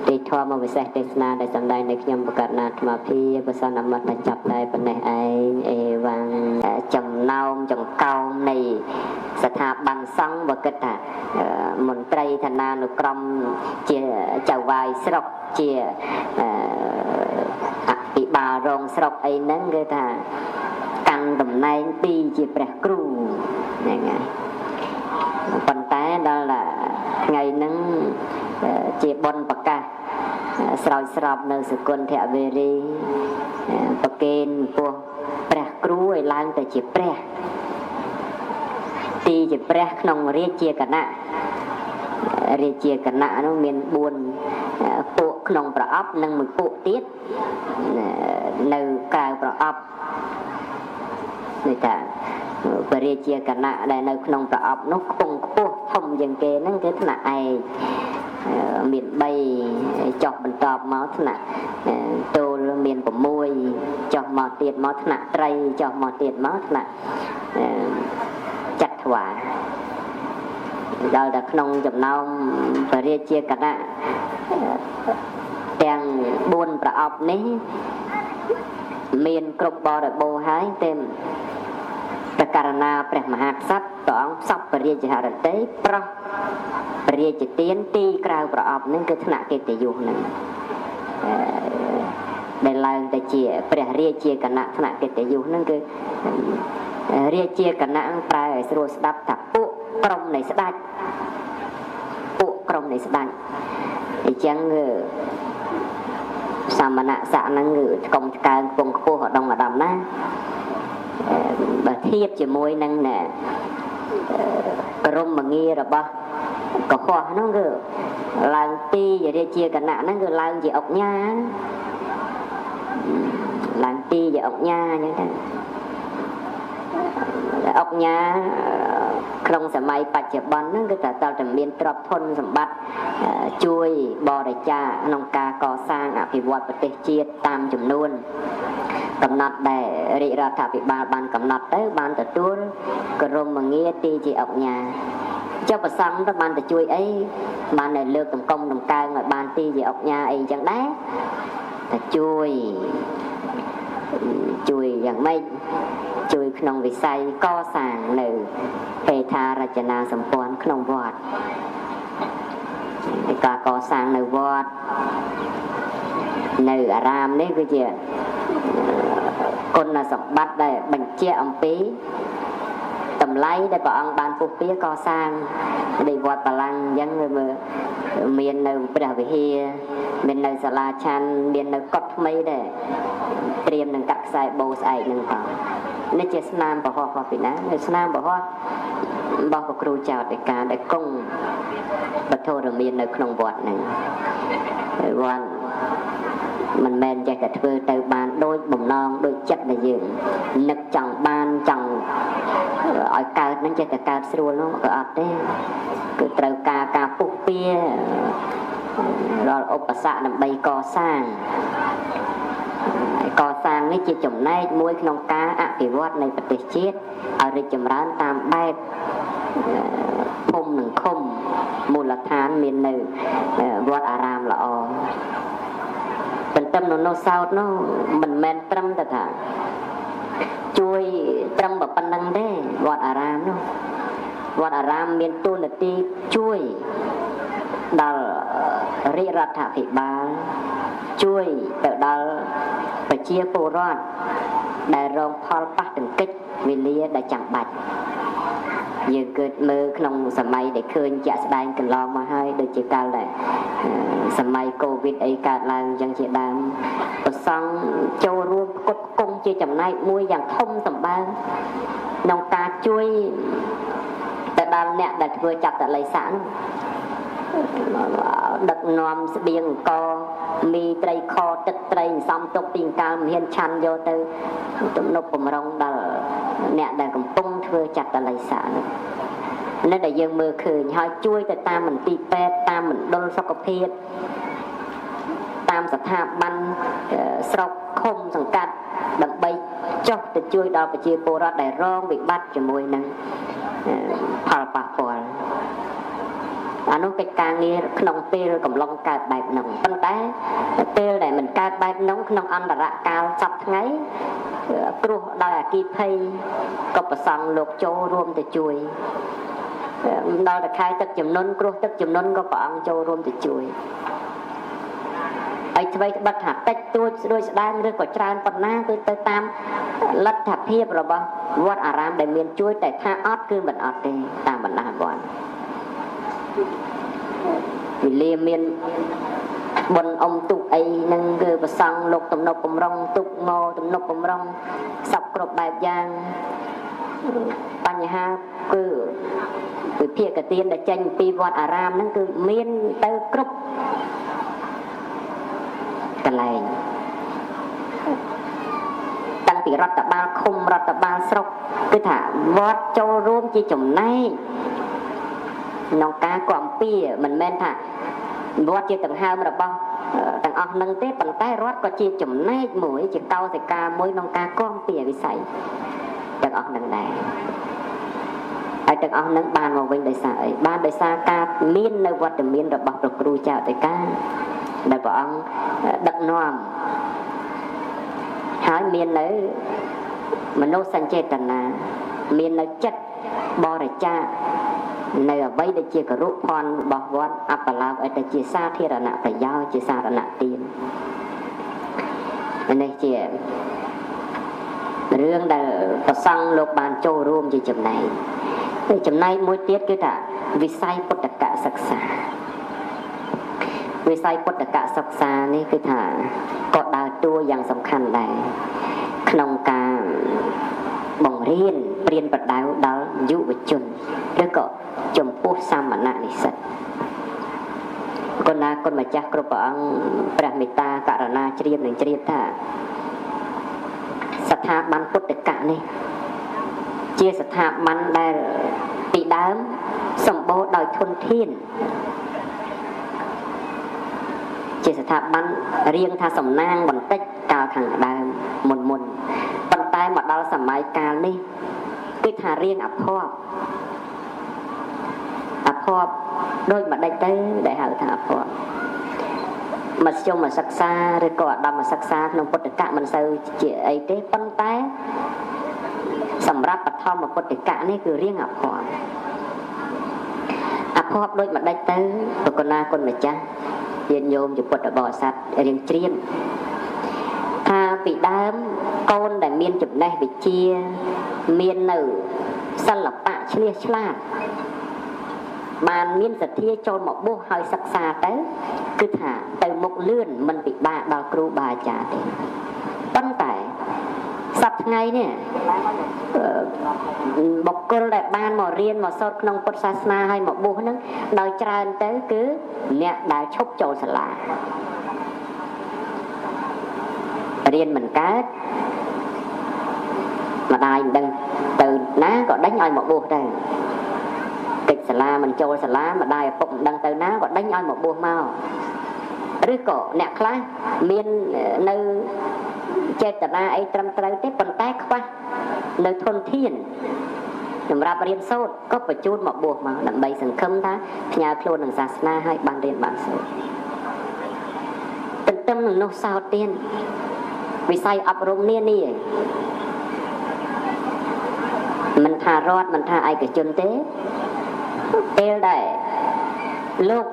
ទីធម៌វិសេសទេសនាដែលសម្ដែងនៅខ្ញុំបកណ្ណាអាត្មាភាពប្រសនមិត្តចាប់ដែរប៉ុណ្ណេះឯងអេវ៉ាំងចំណោមចង្កោមនៃស្ថាប័នសង្ឃបើគិតថាមន្ត្រីឋានានុក្រមជាចៅវាយស្រុកជាអភិបាលរងស្រុកអីហ្នឹងគឺថាកាន់តំណែងទីជាព្រះគ្រូហ្នឹងហើយប៉ុន្តែដល់ថ្ងៃហ្នឹងជាបុណ្យប្រកាសស្រោចស្រពនៅសកលធវេរីប្រគេនពោះព្រះគ្រូឲ្យឡើងទៅជាព្រះទីជាព្រះក្នុងរាជាគណៈនោះមាន4ពួកក្នុងប្រអប់និងមួយពួកទៀតនៅក្រៅប្រអប់នេះថាព្រះរាជាគណៈដែលនៅក្នុងប្រអប់នោះខ្ពង់ខ្ពស់ធំជាងគេហ្នឹងគឺថ្នាក់ឯកមាន3ចុះបន្តមកថ្នាក់ទូលមាន6ចុះមកទៀតមកថ្នាក់ត្រីចុះមកទៀតមកថ្នាក់ចាត់ថ្វាដល់តែក្នុងចំណោមព្រះរាជាគណៈទាំង4ប្រអប់នេះមានគ្រប់បរិបូរណ៍ហើយតែប្រការណាព្រះមហាក្សត្រព្រះអង្គផ្សព្វព្រះរាជហឫទ័យប្រោះព្រះរាជទានទីក្រៅប្រអប់នឹងគឺថ្នាក់កិត្តិយសនឹងដែលឡើងទៅជាព្រះរាជាគណៈថ្នាក់កិត្តិយសនឹងគឺរាជាគណៈប្រែឲ្យស្រួលស្ដាប់ថាពួកក្រុមនៃស្ដេចអញ្ចឹងសាមណៈស័ក្តិហ្នឹងគឺថ្កុំថ្កើងខ្ពង់ខ្ពស់ឧត្តមឧត្តមណាបើធៀបជាមួយនឹងក្រមងាររបស់កុហកហ្នឹងគឺឡើងទីរាជាគណៈហ្នឹងគឺឡើងជាអុកញ៉ាឡើងទីជាអុកញ៉ាអញ្ចឹងទៅអុកញ៉ា ក្នុងសម័យបច្ចុប្បន្នហ្នឹងគឺថាតើតែមានទ្រព្យធនសម្បត្តិជួយបរិច្ចាគក្នុងការកសាងអភិវឌ្ឍប្រទេសជាតិតាមចំនួនកំណត់ដែលរាជរដ្ឋាភិបាលបានកំណត់ទៅបានទទួលក្រមងារទីជាអង្គញាចុះប្រសង់ទៅបានទៅជួយអីបានតែលើកតម្កុំតម្កើងឲ្យបានទីជាអង្គញាអីចឹងដែរតែជួយយ៉ាងម៉េចជួយក្នុងវិស័យកសាងនៅហេដ្ឋារចនាសម្ព័ន្ធក្នុងវត្តការកសាងនៅវត្តនៅអារាមនេះគឺជាគុណសម្បត្តិដែលបញ្ជាក់អំពីតម្លៃដែលព្រះអង្គបានពុះពៀកសាងនៃវត្តបលាំងអញ្ចឹងមើលមាននៅព្រះវិហារមាននៅសាលាឆាន់មាននៅកុដិថ្មីដែរត្រៀមនឹងកាត់ខ្សែបូស្អែកនឹងផងនេះជាស្នាមពហុរបស់ពីណាស្នាមពហុរបស់ព្រះគ្រូចៅអធិការដែលគង់បទរមាននៅក្នុងវត្តហ្នឹងវត្តមិនមែនចេះតែធ្វើទៅបានដូចបំណងដូចចិត្តដែលយើងនឹកចង់បានចង់ឲ្យកើតហ្នឹងចេះតែកើតស្រួលនោះក៏អត់ទេគឺត្រូវការពុះពៀរាល់ឧបសគ្គដើម្បីកសាងនេះជាចំណែកមួយក្នុងការអភិវឌ្ឍនៃប្រទេសជាតិឲ្យរីកចម្រើនតាមបែបភូមិនិងឃុំមូលដ្ឋានមាននៅវត្តអារាមល្អទន្ទឹមនឹងនោះសោតនោះមិនមែនត្រឹមតែថាជួយត្រឹមប៉ុណ្្នឹងទេវត្តអារាមនោះវត្តអារាមមានតួនាទីជួយដល់រាជរដ្ឋាភិបាលជួយទៅដល់ប្រជាពលរដ្ឋដែលរងផលប៉ះទង្គិចវេលាដែលចាំបាច់យើងកើតមើលក្នុងសម័យដែលឃើញជាក់ស្ដែងកន្លងមកហើយដូចជាកាលដែលសម័យកូវីដអីកើតឡើងអញ្ចឹងជាដើមប្រសង់ចូលរួមផ្គត់ផ្គង់ជាចំណែកមួយយ៉ាងធំសម្បើមក្នុងការជួយទៅដល់អ្នកដែលធ្វើចតល័យស័កដឹកនាំស្បៀងអង្គមីត្រីខទឹកត្រីសំទុកពីកាលមហានឆាន់យកទៅទំនប់បំរុងដល់អ្នកដែលកំពុងធ្វើចតល័យស័កនេះដែលយើងមើលឃើញហើយជួយទៅតាមមន្ទីរពេទ្យតាមមណ្ឌលសុខភាពតាមស្ថាប័នស្រុកឃុំសង្កាត់ដើម្បីចុះទៅជួយដល់ប្រជាពលរដ្ឋដែលរងវិបត្តិជាមួយនឹងផលប៉ះពាល់អានោះកិច្ចការងារក្នុងពេលកំឡុងកើតបែបហ្នឹងប៉ុន្តែពេលដែលមិនកើតបែបហ្នឹងក្នុងអន្តរកាលសប្តាហ៍ថ្ងៃគ្រោះដោយអគ្គិភ័យក៏ប្រសង់លោកចូលរួមទៅជួយដល់តែខែទឹកជំនន់គ្រោះទឹកជំនន់ក៏ព្រះអង្គចូលរួមទៅជួយហើយអ្វីត្បិតថាតិចតួចស្ដួយស្ដើងឬក៏ច្រើនប៉ុណ្ណាគឺទៅតាមលទ្ធភាពរបស់វត្តអារាមដែលមានជួយតែថាអត់គឺមិនអត់ទេតាមបណ្ដាវត្តវេលាមានបុណ្យអុំទូកអីហ្នឹងគឺប្រសង់លោកទំនប់បំរុងទូកមកទំនប់បំរុងសពគ្រប់បែបយ៉ាងបញ្ហាគឺវិភាគទានដែលចេញពីវត្តអារាមហ្នឹងគឺមានទៅគ្រប់កន្លែងតាំងពីរដ្ឋបាលឃុំរដ្ឋបាលស្រុកគឺថាវត្តចូលរួមជាចំណែកក្នុងការគាំពៀមិនមែនថាវត្តជាដង្ហើមរបស់ទាំងអស់នឹងទេប៉ុន្តែរដ្ឋក៏ជាចំណែកមួយជាកោសិកាមួយក្នុងការគាំពៀវិស័យទាំងអស់នឹងដែរហើយទាំងអស់នឹងបានមកវិញដោយសារអីបានដោយសារការមាននៅវត្តមានរបស់ព្រះគ្រូចៅអធិការដែលព្រះអង្គដឹកនាំហើយមាននៅមនោសញ្ចេតនាមាននៅចិត្តបរិច្ចាគនៅអ្វីដែលជាគរុភ័ណ្ឌរបស់វត្តអបឡោកឲ្យទៅជាសាធារណប្រយោជន៍ជាសារណទាននេះជារឿងដែលប្រសង់លោកបានចូលរួមជាចំណែកចំណែកមួយទៀតគឺថាវិស័យពុទ្ធកសិក្សាវិស័យពុទ្ធកសិក្សានេះគឺថាក៏ដើរតួយ៉ាងសំខាន់ដែរក្នុងការបង្រៀនព្រានប្រដៅដល់យុវជនឬក៏ចំពោះសាមណនិស្សិតគុណគុណម្ចាស់គ្រប់ព្រះអង្គព្រះមេត្តាករុណាជ្រាបនឹងជ្រាបថាស្ថាប័នពុទ្ធកៈនេះជាស្ថាប័នដែលពី ពីដើមសម្បូរដោយធនធានជាស្ថាប័នរៀងថាសំណាងបន្តិចកាលខាងដើមមុនប៉ុន្តែមកដល់សម័យកាលនេះគឺថារៀងអភ័ព្វដូចម្ដេចទៅដែលហៅថាអភ័ព្វមធ្យមសិក្សាឬក៏ឧត្តមសិក្សាក្នុងពុទ្ធកៈមិនសូវជាអីទេប៉ុន្តែសម្រាប់បឋមពុទ្ធកៈនេះគឺរៀងអភ័ព្វដូចម្ដេចទៅបកណាគុណម្ចាស់ញាតិញោមជាពុទ្ធបរិស័ទរៀងជ្រាបថាពីដើមកូនដែលមានចំណេះវិជ្ជាមាននៅសិល្បៈឆ្លៀសឆ្លាតបានមានសទ្ធាចូលមកបួសហើយសិក្សាទៅគឺថាទៅមុខលឿនមិនពិបាកដល់គ្រូបាអាចារ្យទេប៉ុន្តែសប្តាហ៍ថ្ងៃនេះបុគ្គលដែលបានមករៀនមកសូត្រក្នុងពុទ្ធសាសនាហើយមកបួសហ្នឹងដោយច្រើនទៅគឺអ្នកដែលឈប់ចូលសាលារៀនមិនកើតម្ដាយមិនដឹងទៅណាក៏ដេញឲ្យមកបួសដែរកិច្ចសាលាមិនចូលសាលាម្ដាយឪពុកមិនដឹងទៅណាក៏ដេញឲ្យមកបួសមកឬក៏អ្នកខ្លះមាននៅចេតនាអីត្រឹមត្រូវទេប៉ុន្តែខ្វះនៅធនធានសម្រាប់រៀនសូត្រក៏បញ្ជូនមកបួសមកដើម្បីសង្ឃឹមថាផ្ញើខ្លួននឹងសាសនាឲ្យបានរៀនបានសូត្រទន្ទឹមនឹងនោះសោតទៀតវិស័យអប់រំនានាមិនថារដ្ឋមិនថាឯកជនទេពេលដែលលោក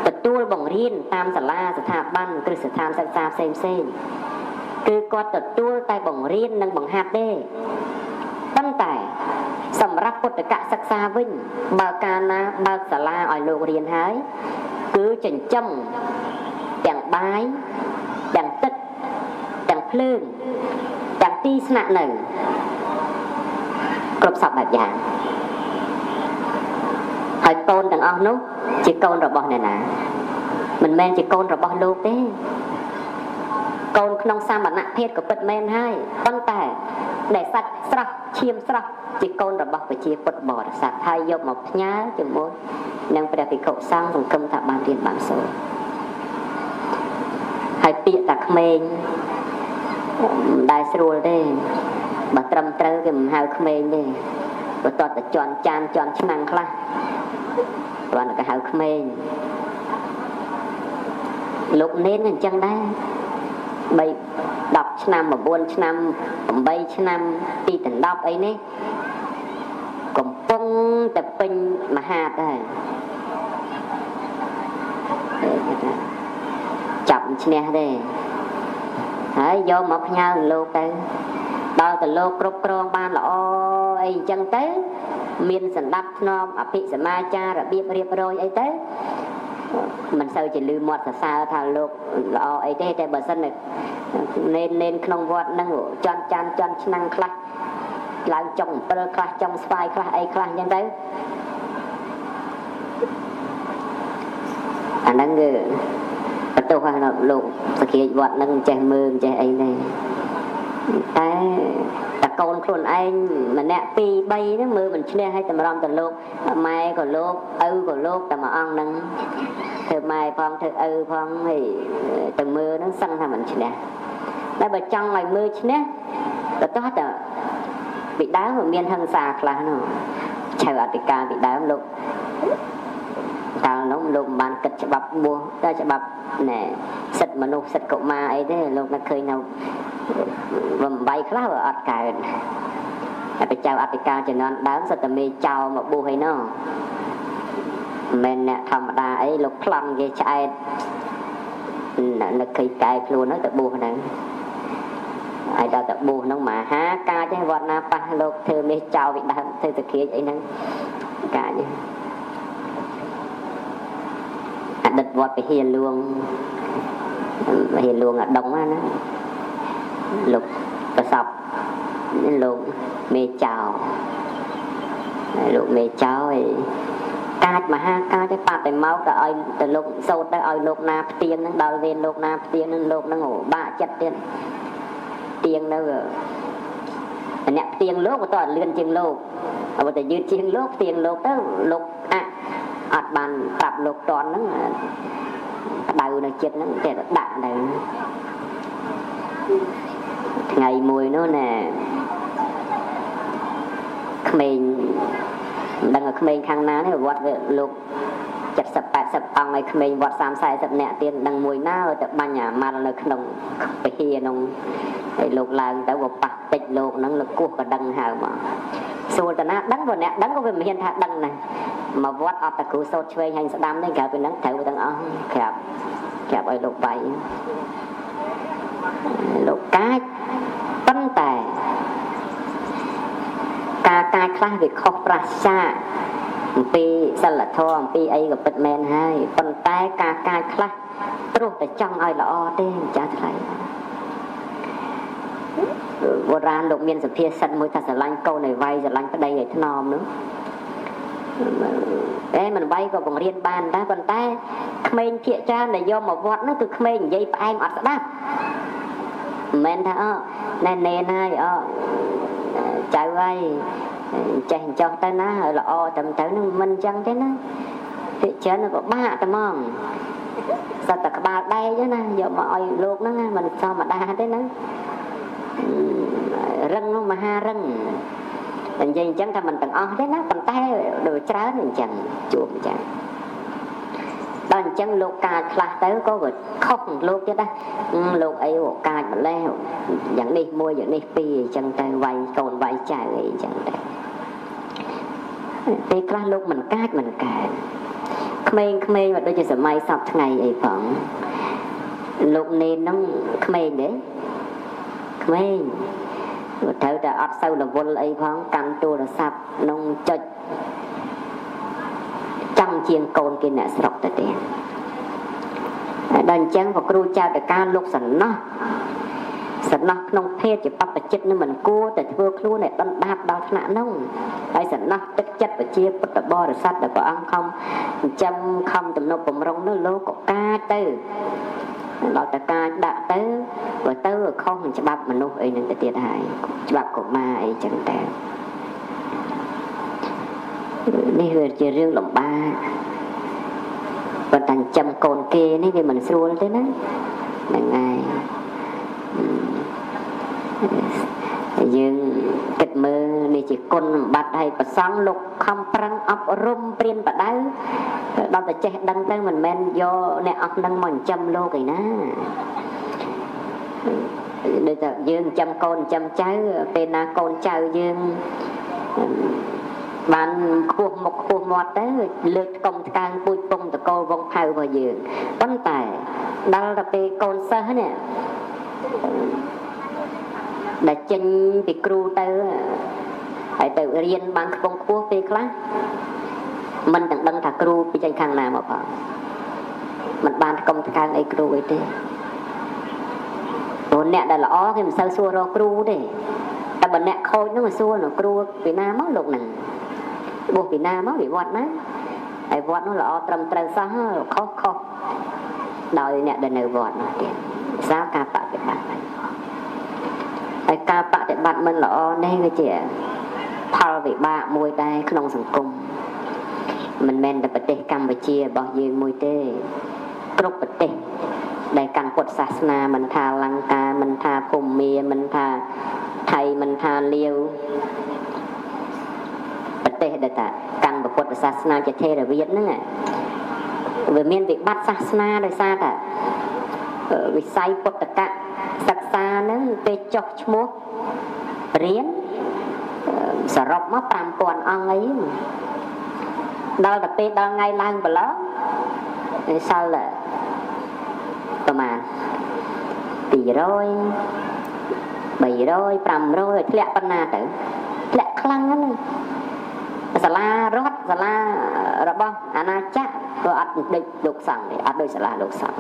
ទទួលបង្រៀនតាមសាលាស្ថាប័នគ្រឹះស្ថានសិក្សាផ្សេងគឺគាត់ទទួលតែបង្រៀននិងបង្ហាត់ទេប៉ុន្តែសម្រាប់ពុទ្ធកសិក្សាវិញបើកាលណាបើកសាលាឲ្យលោករៀនហើយគឺចិញ្ចឹមទាំងបាយទាំងទឹកទាំងភ្លើងទាំងទីស្នាក់នៅគ្រប់សពបែបយ៉ាងហើយកូនទាំងអស់នោះជាកូនរបស់អ្នកណាមិនមែនជាកូនរបស់លោកទេកូនក្នុងសមណភាពក៏ពិតមែនហើយប៉ុន្តែដែលសាច់ស្រស់ឈាមស្រស់ជាកូនរបស់ប្រជាពុទ្ធបរិស័ទហើយយកមកផ្ញើជាមួយនឹងព្រះភិក្ខុសង្ឃសង្គមថាបានរៀនបានសូត្រហើយពាក្យតាក្មេងមិនដែលស្រួលទេបើត្រឹមត្រូវគេមិនហៅក្មេងទេបើតតជន់ចានជន់ឆ្នាំងខ្លះគ្រាន់តែគេហៅក្មេងលោកនេនអញ្ចឹងដែរ10ឆ្នាំ9ឆ្នាំ8ឆ្នាំពីដណ្ដប់អីនេះកំពុងតែពេញមហាដែរចាប់ឈ្នះទេហើយយកមកផ្ញើលោកទៅដល់ទៅលោកគ្រប់គ្រងបានល្អអីអញ្ចឹងទៅមានសណ្ដាប់ធ្នាប់អភិសមាចាររបៀបរៀបរយអីទៅមិនសូវជាលឺមាត់សរសើរថាលោកល្អអីទេតែបើសិននេនក្នុងវត្តហ្នឹងចន់ចានចន់ឆ្នាំងខ្លះឡើងចុង7ខ្លះចុងស្វាយខ្លះអីខ្លះអញ្ចឹងទៅអាហ្នឹងគឺបន្ទោសឲ្យលោកសក្តិវត្តហ្នឹងចេះមើលចេះអីទេតែតកូនខ្លួនឯងម្នាក់2 3ហ្នឹងមើលមិនឈ្នះឲ្យតម្រាំទៅលោកម៉ែក៏លោកឪក៏លោកតែមួយអង្គហ្នឹងធ្វើម៉ែផងធ្វើឪផងហើយទៅមើលហ្នឹងសឹងថាមិនឈ្នះតែបើចង់ឲ្យមើលឈ្នះទៅតោះតែពីដើមមានហិង្សាខ្លះនោះឆៅអធិការពីដើមលោកកាលនោះលោកមិនបានគិតច្បាប់បួសតែច្បាប់ណែសិទ្ធិមនុស្សសិទ្ធិកុមារអីទេលោកនឹកឃើញនៅបំបីខ្លះអត់កើតតែបច្ចៅអធិការជំនាន់ដើមសិទ្ធិតែមេចោលមកបួសអីនោះមិនអ្នកធម្មតាអីលោកប្លន់គេឆ្អែតនឹកឃើញកែខ្លួនទៅបួសហ្នឹងហើយដល់ទៅបួសហ្នឹងមហាកាចឯវត្តណាប៉ះលោកធ្វើមេចោលពីដើមធ្វើសក្រាចអីហ្នឹងកាចអតីតវត្តពហិលួងអាដងណាលោកប្រសពលោកមេចោលោកមេចោឯកាចមហាកាចឯប៉ាត់តែមកទៅឲ្យទៅលោកសោតទៅឲ្យលោកណាផ្ទៀងហ្នឹងដល់វេនលោកណាផ្ទៀងហ្នឹងលោកហ្នឹងបាក់ចិត្តទៀតទៀងនៅអ្នកផ្ទៀងលោកក៏តើលឿនជាងលោក เอาแต่ยืดเชียงโลกเตียงโลกแล้วโลกอัดบันปรับโลกตอนนั้นดาวในจิตนั้นแต่ดักnày ngày mùi nó nè mình đang ở mình khang ná này vọt về lục chặt sập bạt sập ông này mình vọt xám sai sập nẹt tiền đang mùi ná ở tập ban nhà mà là nông phải kia nông phải lục là đã vọt bạc tịch lục nó là cuộc và đằng hào mà xua ta ná đắng vào nẹt đắng có về mình hiện thà đằng này mà vọt ở tập cú sốt chơi hành đam đấy cả bên đắng thấu với đằng ông kẹp ở lục bảy lục cáiตั้งแต่การคลาสวิเคราะห์ประชาปีสลัดทองปีไอ้กับเป็ดแมนให้ตั้งแต่การคลาสตรุษแต่จังไอ้ละอเต้จ้าไทยโบราณลูกเมียนสเปียสันมวยทัศลังเก่าในวัยจะลังก็ได้ไอ้ทนอมเนาะมันไว้ก็บังเรียนบ้านได้ตั้งแต่เขมรเกี่ยจ้าในยอมมาวัดนั่นคือเขมรยัยไปอัดดับแม่นท่าแน่ๆให้ใจไว้ใจจองtay ná là o tầm tới nó mình chân thế nó thì chết nó có ba tầm mong sao ta ba đây chứ nè giờ mà oi luộc nó mình sao mà đa thế nó răng nó mà ha răng mình dây chân ta mình tầng o thế nó tầm tay đồ trái mình chẳng chuột chẳng đàn chân lục cà là tới có vật không lục chứ đó lục ấy bộ cà mà leo dẫn đi mua dẫn đi pi chân tay vay còn vay chạy vậy chân tay thì cái lục mình cài khmer mà đôi giờ may sập ngày ấy phẳng lục nên nó khmer đấy khmer theo đã ấp sâu là vô ấy phẳng cầm tua là sập nông chật trăm chiên côn kia nè sọc tới tiền đàn chân và kêu chào để ca lúc sẵn nó nông phê chỉ bắt chất nó mình cua để vừa luôn này đâm đạp đau nạn nông ai sẵn nó tất chất và chia bớt bò rồi sát để có ăn không trăm không tụm nó bầm rong nó lố có ca tư đó là ca đã tới và tới không mình chỉ bắt mình nuôi ấy nên tới tiền hại chỉ bắt của ma ấy chẳng tệ đi về chỉ riêng lòng ba và thành châm cồn kia này thì mình xua thế đó là ngày dương kịch mơ này chỉ con bát hay và sáng lục không prang ấp rum priên và đá đó là che đăng tới mình men do nè ấp đăng mình châm lô cái ná bây giờ dương châm cồn châm cháu bên na cồn cháu dương bạn khu một đấy lượt công càng bùi bông từ cô vong thâu vào giường vấn tài đó là về con sơ nè đã chân bị cru tới hãy tự riêng bạn không khu về class mình đang đăng thả cru bị chân khang nào mà bảo mình ban công càng ấy cru ấy thế rồi nè đã là ó thì mình sao xua rồi cru đấy ta bận nè khôi nó mà xua nó cru vì nam mất lục nè buộc Việt Nam á bị vọt má, ai vọt nó là trầm trầm sao khó đòi nè đền nở vọt nó tiền sao ca bạ để bạn ai ca bạ để bạn mình là đây cái chị thao vị ba môi tay không sòng cung mình men để bật Campuchia bao nhiêu môi tê cướp bật tê đại căn quật Sasna mình tha Lanka mình tha Phùng Mia mình tha Thầy mình tha Liêu để ta căn bậc Phật Sasna chỉ thế là viết nữa về miền Việt bắt Sasna để sao ta vì say Phật cả sắc xa nó về chọc mua riêng sở rộng mất tam quan ăn ấy đó là về đó ngay lang và lỡ sao làประมาณ200 700 500ធ្លាក់ប៉ុណ្ណាទៅធ្លាក់ខ្លាំងណាស់សាលារដ្ឋសាលារបស់អាណាចក្រក៏អត់ដូចលោកសង្ឃទេអត់ដូចសាលាលោកសង្ឃ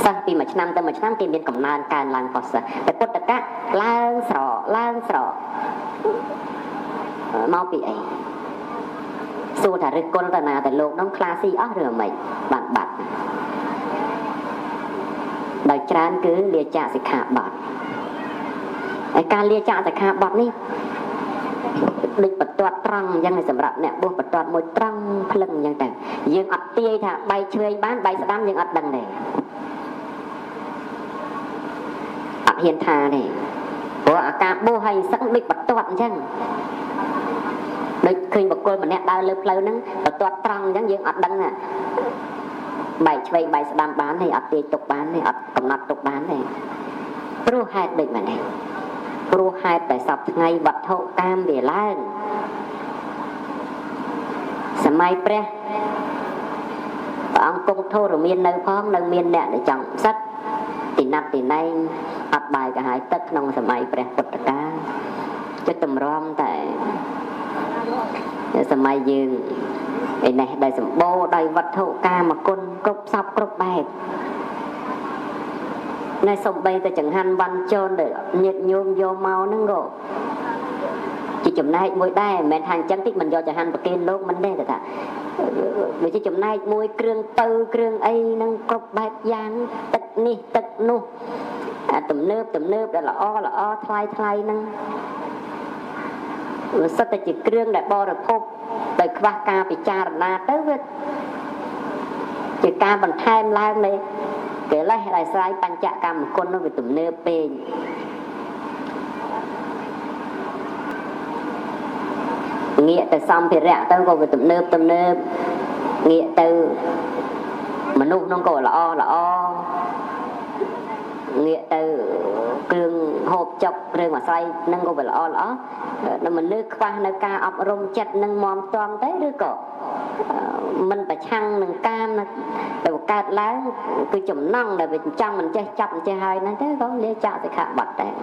សិស្សពីមួយឆ្នាំទៅមួយឆ្នាំគេមានកំណើនកើនឡើងប៉ុស្តិ៍តែពុទ្ធកៈឡើងស្រកមកពីអីសួរថារិះគន់តាណាតែលោកនោះខ្លាស៊ីអស់ឬមិនបានបាត់ដោយច្រើនគឺលាចាកសិក្ខាបទហើយការលាចាកសិក្ខាបទនេះ ដូចបន្ទាត់ត្រង់អញ្ចឹងសម្រាប់អ្នកបួសបន្ទាត់មួយត្រង់ភ្លឹងអញ្ចឹងទៅយើងអត់ទាយថាបែកឆ្វេងបានបែកស្ដាំយើងអត់ដឹងទេអត់ហ៊ានថាទេព្រោះអាការបួសហើយសឹកដូចបន្ទាត់អញ្ចឹងដូចឃើញបុគ្គលម្នាក់ដើរលើផ្លូវហ្នឹងបន្ទាត់ត្រង់អញ្ចឹងយើងអត់ដឹងណាបែកឆ្វេងបែកស្ដាំបានទេអត់ទាយទុកបានទេអត់កំណត់ទុកបានទេព្រោះហេតុដូចម៉េចព្រោះហេតុតែសពថ្ងៃវត្ថុកាមវាឡើងសម័យព្រះអង្គគង់ធរមាននៅផងនៅមានអ្នកដែលចង់សិតទីណាត់ទីណែងអត់បាយកាហាយទឹកក្នុងសម័យព្រះពុទ្ធកាលចិត្តតម្រាំតែសម័យយើងឯនេះដែលសម្បូរដោយវត្ថុកាមគុណគ្រប់សពគ្រប់បែបណែសំបីតែចង្ហាន់វ៉ាន់ចនដែលញាតញោមយកមកហ្នឹងក៏ជាចំណែកមួយដែរមិនមែនថាអញ្ចឹងតិចមិនយកចង្ហាន់ប្រគេនលោកមិនទេតែថាវាជាចំណែកមួយគ្រឿងទៅគ្រឿងអីហ្នឹងគ្រប់បែបយ៉ាងទឹកនេះទឹកនោះអាទំនើបដែលល្អថ្លៃហ្នឹងវាសិតតែជាគ្រឿងដែលបរិភោគដោយខ្វះការពិចារណាទៅវាជាការបន្ថែមឡើងនៃកិលេសដែលស្រ័យបញ្ចកម្មគុណនោះវាទំនើបពេកងាកទៅសម្ភារៈទៅក៏វាទំនើបងាកទៅមនុស្សនោះក៏ល្អងាកទៅគ្រឿងហូបចុកគ្រឿងអាស្រ័យនឹងក៏វាល្អនៅមនុស្សខ្វះនៅការអប់រំចិត្តនឹងមមតមទៅឬក៏មិនប្រឆាំងនឹងកាមដែលកើតឡើងគឺចំណង់ដែលវាចង់មិនចេះចាប់មិនចេះហើយហ្នឹងទៅក៏លាចាកសិក្ខាបទដែរ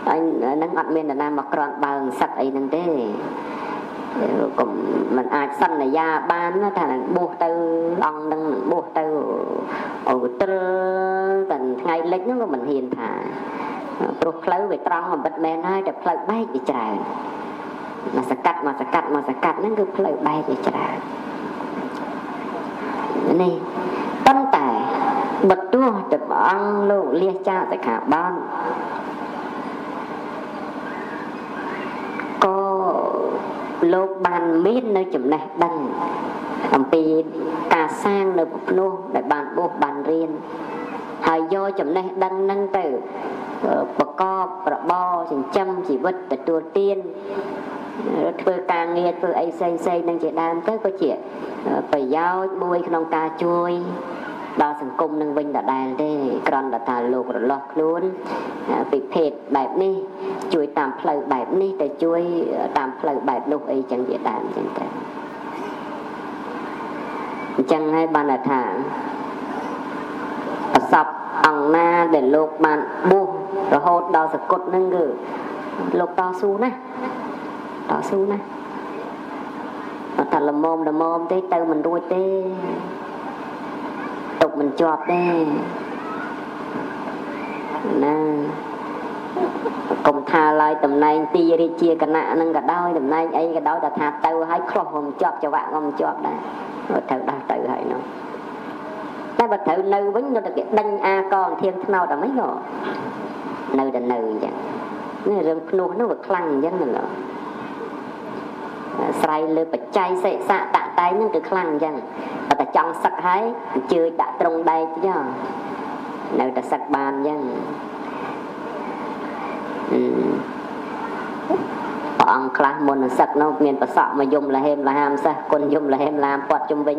ហើយនឹងអត់មាននរណាមកក្រាន់បើងសឹកអីហ្នឹងទេកុំមិនអាចសន្យាបានថាបួសទៅអង្គនឹងបួសទៅអូត្រឹតែថ្ងៃលិចហ្នឹងក៏មិនហ៊ានថាព្រោះផ្លូវវាត្រង់បំបិតមែនហើយតែផ្លូវបែកវាច្រើនមកសកាត់ហ្នឹងគឺផ្លូវបែកវាច្រើននេះប៉ុន្តែបើទោះតែព្រះអង្គលោកលះចាកសិក្ខាបទក៏លោកបានមាននៅចំណេះដឹងអំពីការសាងនៅភ្នោះដែលបានបួសបានរៀនហើយយកចំណេះដឹងហ្នឹងទៅប្រកបរបរចិញ្ចឹមជីវិតទទួលទានធ្វើការងារធ្វើអីផ្សេងនឹងជាដើមទៅក៏ជាប្រយោជន៍មួយក្នុងការជួយដល់សង្គមនឹងវិញដដែលទេគ្រាន់តែថាលោករលាស់ខ្លួនពីភេទបែបនេះជួយតាមផ្លូវបែបនេះទៅជួយតាមផ្លូវបែបនោះអីចឹងជាដើមចឹងទៅអញ្ចឹងហើយបានថាប្រសពអង្គណាដែលលោកបានបួសរហូតដល់សកុតហ្នឹងគឺលោកតស៊ូណាស់តែល្មមទេទៅមិនរួចទេទុកមិនជាប់ទេណាកុំថាឡើយតំណែងទីរាជាគណៈហ្នឹងក៏ដោយតំណែងអីក៏ដោយតែថាទៅឲ្យខ្លោះមិនជាប់ចង្វាក់ក៏មិនជាប់ដែរត្រូវដោះទៅហើយនោះតែបើត្រូវនៅវិញនៅតែគេដេញអាកងធៀងថ្នោតតែមិនក៏នៅតែនៅអញ្ចឹងនេះរឿងភ្នោះនោះវាខ្លាំងអញ្ចឹងណាស្រ័យលើបច្ច័យសិស័កតាក់តែងហ្នឹងគឺខ្លាំងអញ្ចឹងតែចង់សឹកហើយអញ្ជើញដាក់ត្រង់ដែកចុះនៅតែសឹកបានអញ្ចឹងព្រះអង្គខ្លះមុននឹងសឹកនោះមានប្រសក់មកយំលហេមលហាមសិស្សគុណយំលហេមឡាមពាត់ជុំវិញ